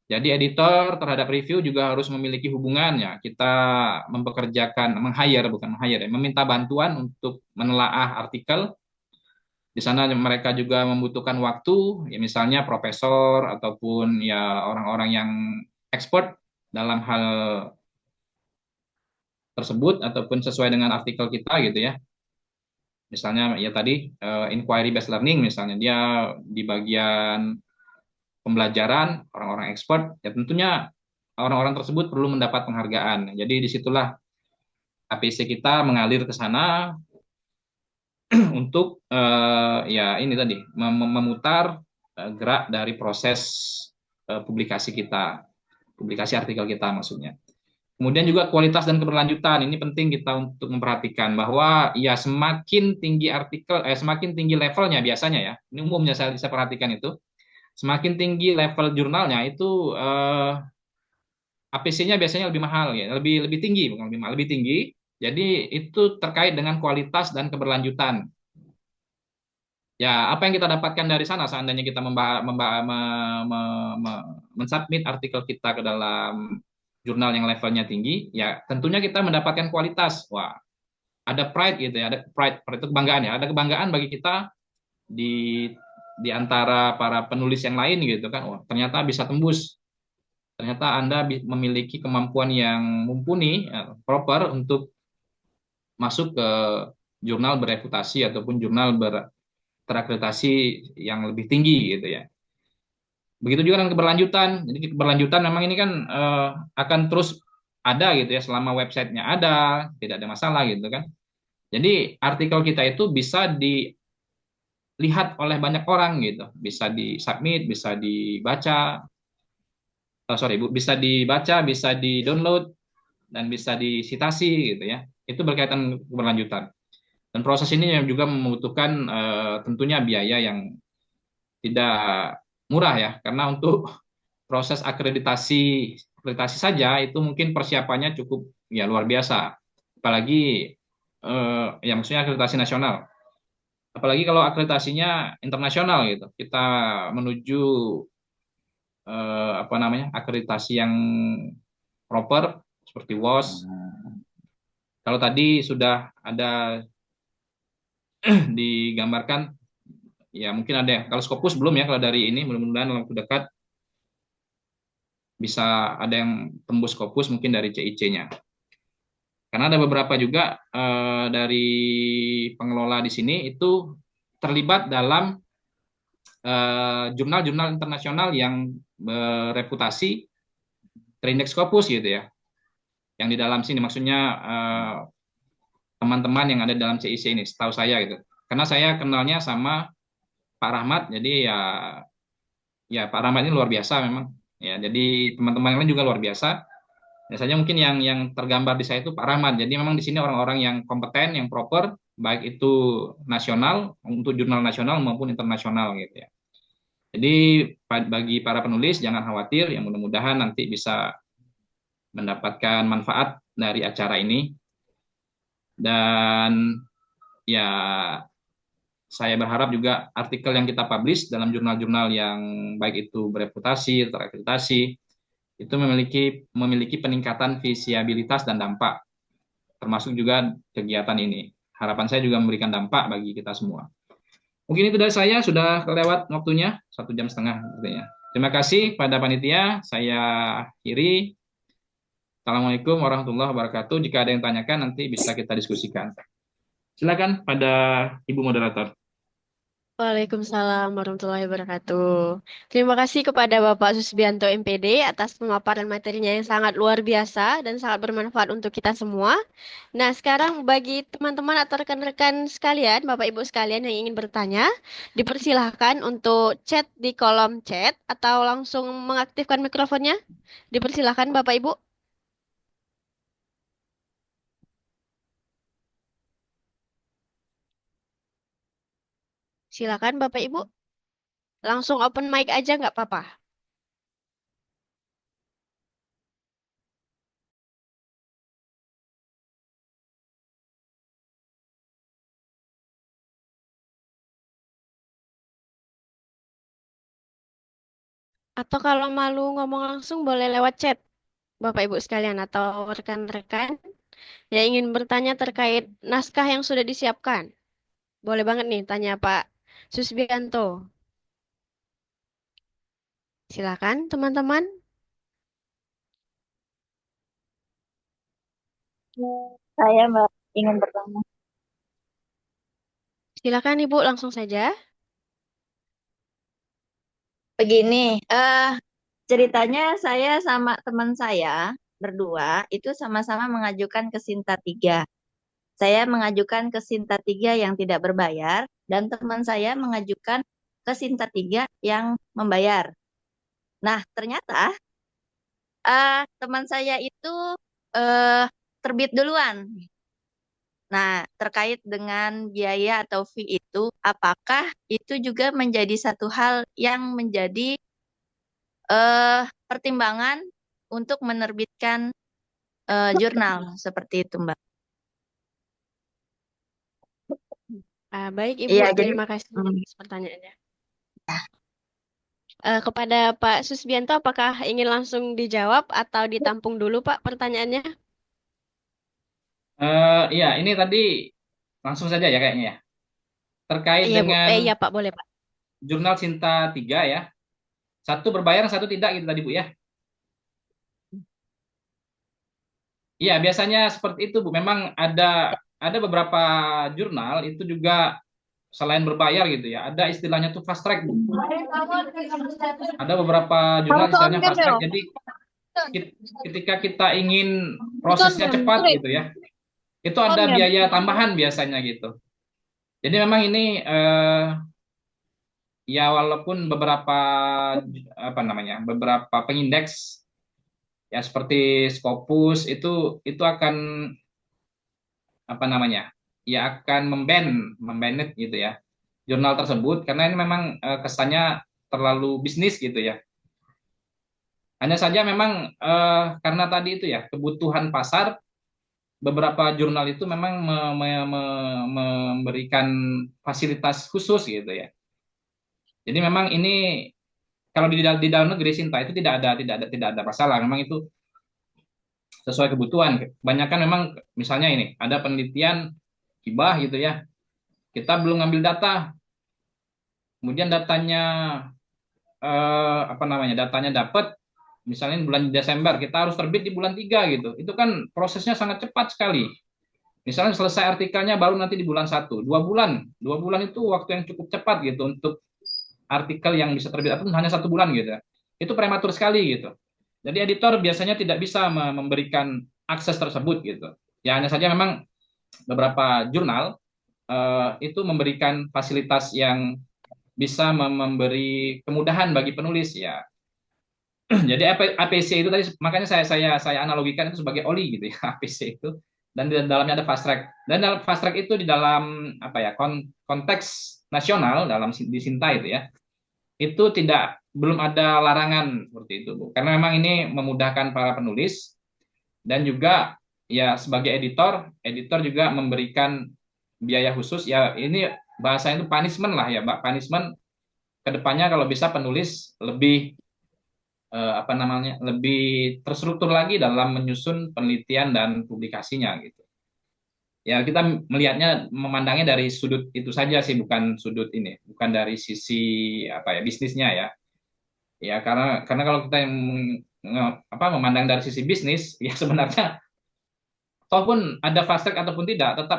Jadi editor terhadap review juga harus memiliki hubungan ya. Kita meminta bantuan untuk menelaah artikel. Di sana mereka juga membutuhkan waktu, ya misalnya profesor ataupun ya orang-orang yang expert dalam hal tersebut ataupun sesuai dengan artikel kita gitu ya. Misalnya ya tadi inquiry based learning misalnya, dia di bagian pembelajaran orang-orang expert, ya tentunya orang-orang tersebut perlu mendapat penghargaan. Jadi disitulah APC kita mengalir ke sana untuk ya ini tadi memutar gerak dari proses publikasi kita, publikasi artikel kita maksudnya. Kemudian juga kualitas dan keberlanjutan, ini penting kita untuk memperhatikan bahwa ya semakin tinggi artikel, semakin tinggi levelnya biasanya ya, ini umumnya saya bisa perhatikan itu, semakin tinggi level jurnalnya itu APC-nya biasanya lebih mahal ya, lebih tinggi, bukan lebih mahal, lebih tinggi. Jadi itu terkait dengan kualitas dan keberlanjutan. Ya, apa yang kita dapatkan dari sana seandainya kita mensubmit artikel kita ke dalam jurnal yang levelnya tinggi, ya tentunya kita mendapatkan kualitas. Wah, ada pride gitu ya, ada pride itu kebanggaan ya, ada kebanggaan bagi kita di antara para penulis yang lain gitu kan. Wah, ternyata bisa tembus. Ternyata Anda memiliki kemampuan yang mumpuni, ya, proper untuk masuk ke jurnal bereputasi ataupun jurnal terakreditasi yang lebih tinggi gitu ya. Begitu juga dengan keberlanjutan. Jadi keberlanjutan memang ini kan akan terus ada gitu ya, selama websitenya ada, tidak ada masalah gitu kan. Jadi artikel kita itu bisa dilihat oleh banyak orang gitu, bisa disubmit, bisa dibaca, bisa dibaca, bisa di-download, dan bisa disitasi gitu ya. Itu berkaitan keberlanjutan. Dan proses ini juga membutuhkan tentunya biaya yang tidak murah ya, karena untuk proses akreditasi saja itu mungkin persiapannya cukup ya luar biasa, apalagi ya maksudnya akreditasi nasional. apalagi kalau akreditasinya internasional gitu. Kita menuju apa namanya akreditasi yang proper seperti WOS. Kalau tadi sudah ada digambarkan, ya mungkin ada yang kalau Scopus belum ya, kalau dari ini mudah-mudahan dalam waktu dekat bisa ada yang tembus Scopus mungkin dari CIC-nya. Karena ada beberapa juga dari pengelola di sini itu terlibat dalam jurnal-jurnal internasional yang bereputasi terindeks Scopus gitu ya. Yang di dalam sini maksudnya teman-teman yang ada dalam CIC ini, setahu saya gitu. Karena saya kenalnya sama Pak Rahmat, jadi ya Pak Rahmat ini luar biasa memang. Ya, jadi teman-teman yang lain juga luar biasa. Biasanya mungkin yang tergambar di saya itu Pak Rahmat. Jadi memang di sini orang-orang yang kompeten, yang proper, baik itu nasional untuk jurnal nasional maupun internasional gitu ya. Jadi bagi para penulis jangan khawatir, yang mudah-mudahan nanti bisa mendapatkan manfaat dari acara ini. Dan ya saya berharap juga artikel yang kita publish dalam jurnal-jurnal yang baik itu bereputasi, terakreditasi, itu memiliki peningkatan visibilitas dan dampak, termasuk juga kegiatan ini. Harapan saya juga memberikan dampak bagi kita semua. Mungkin itu dari saya, sudah kelewat waktunya, 1,5 jam artinya. Terima kasih pada panitia, saya akhiri. Assalamualaikum warahmatullahi wabarakatuh. Jika ada yang tanyakan, nanti bisa kita diskusikan. Silakan pada Ibu Moderator. Waalaikumsalam warahmatullahi wabarakatuh. Terima kasih kepada Bapak Susbianto MPD atas pemaparan materinya yang sangat luar biasa dan sangat bermanfaat untuk kita semua. Nah, sekarang bagi teman-teman atau rekan-rekan sekalian, Bapak Ibu sekalian yang ingin bertanya, dipersilahkan untuk chat di kolom chat atau langsung mengaktifkan mikrofonnya. Dipersilahkan Bapak Ibu. Silakan Bapak Ibu. Langsung open mic aja nggak apa-apa. Atau kalau malu ngomong langsung boleh lewat chat, Bapak Ibu sekalian atau rekan-rekan yang ingin bertanya terkait naskah yang sudah disiapkan. Boleh banget nih tanya Pak Susbianto. Silakan teman-teman. Saya Mbak ingin bertanya. Silakan Ibu langsung saja. Begini, ceritanya saya sama teman saya berdua itu sama-sama mengajukan ke Sinta 3. Saya mengajukan ke Sinta 3 yang tidak berbayar dan teman saya mengajukan ke Sinta 3 yang membayar. Nah, ternyata teman saya itu terbit duluan. Nah, terkait dengan biaya atau fee itu, apakah itu juga menjadi satu hal yang menjadi pertimbangan untuk menerbitkan jurnal seperti itu, Mbak? Baik Ibu, Iya, jadi terima kasih atas pertanyaannya. Kepada Pak Susbianto, apakah ingin langsung dijawab atau ditampung dulu Pak pertanyaannya? Iya, ini tadi langsung saja ya kayaknya ya. Terkait Iya Bu, dengan iya Pak, boleh Pak. jurnal Sinta 3 ya. Satu berbayar, satu tidak gitu tadi Bu ya. Iya, biasanya seperti itu Bu. Memang ada beberapa jurnal itu juga selain berbayar gitu ya. Ada istilahnya tuh fast track Bu. Ada beberapa jurnal istilahnya fast track. Jadi ketika kita ingin prosesnya cepat gitu ya, itu ada biaya tambahan biasanya gitu. Jadi memang ini ya walaupun beberapa pengindeks ya seperti Scopus itu akan akan membanned gitu ya jurnal tersebut karena ini memang kesannya terlalu bisnis gitu ya. Hanya saja memang karena tadi itu ya kebutuhan pasar beberapa jurnal itu memang memberikan fasilitas khusus gitu ya. Jadi memang ini kalau di dalam negeri Sinta itu tidak ada masalah. Memang itu sesuai kebutuhan. Kebanyakan memang misalnya ini ada penelitian hibah gitu ya. Kita belum ngambil data, kemudian datanya datanya dapat misalnya bulan Desember, kita harus terbit di bulan 3 gitu. Itu kan prosesnya sangat cepat sekali. Misalnya selesai artikelnya baru nanti di bulan 1, 2 bulan. 2 bulan itu waktu yang cukup cepat gitu untuk artikel yang bisa terbit, atau hanya 1 bulan gitu. Itu prematur sekali gitu. Jadi editor biasanya tidak bisa memberikan akses tersebut gitu. Ya hanya saja memang beberapa jurnal itu memberikan fasilitas yang bisa memberi kemudahan bagi penulis ya. Jadi APC itu tadi makanya saya analogikan itu sebagai oli gitu ya, APC itu, dan di dalamnya ada fast track. Dan dalam fast track itu di dalam konteks nasional dalam di Sinta itu ya. Itu belum ada larangan seperti itu, Bu. Karena memang ini memudahkan para penulis dan juga ya sebagai editor juga memberikan biaya khusus ya, ini bahasanya itu punishment lah ya, Mbak. Punishment kedepannya kalau bisa penulis lebih lebih terstruktur lagi dalam menyusun penelitian dan publikasinya gitu. Ya kita melihatnya memandangnya dari sudut itu saja sih, bukan bukan dari sisi bisnisnya ya. Ya karena kalau kita memandang dari sisi bisnis ya sebenarnya ataupun ada fast track ataupun tidak, tetap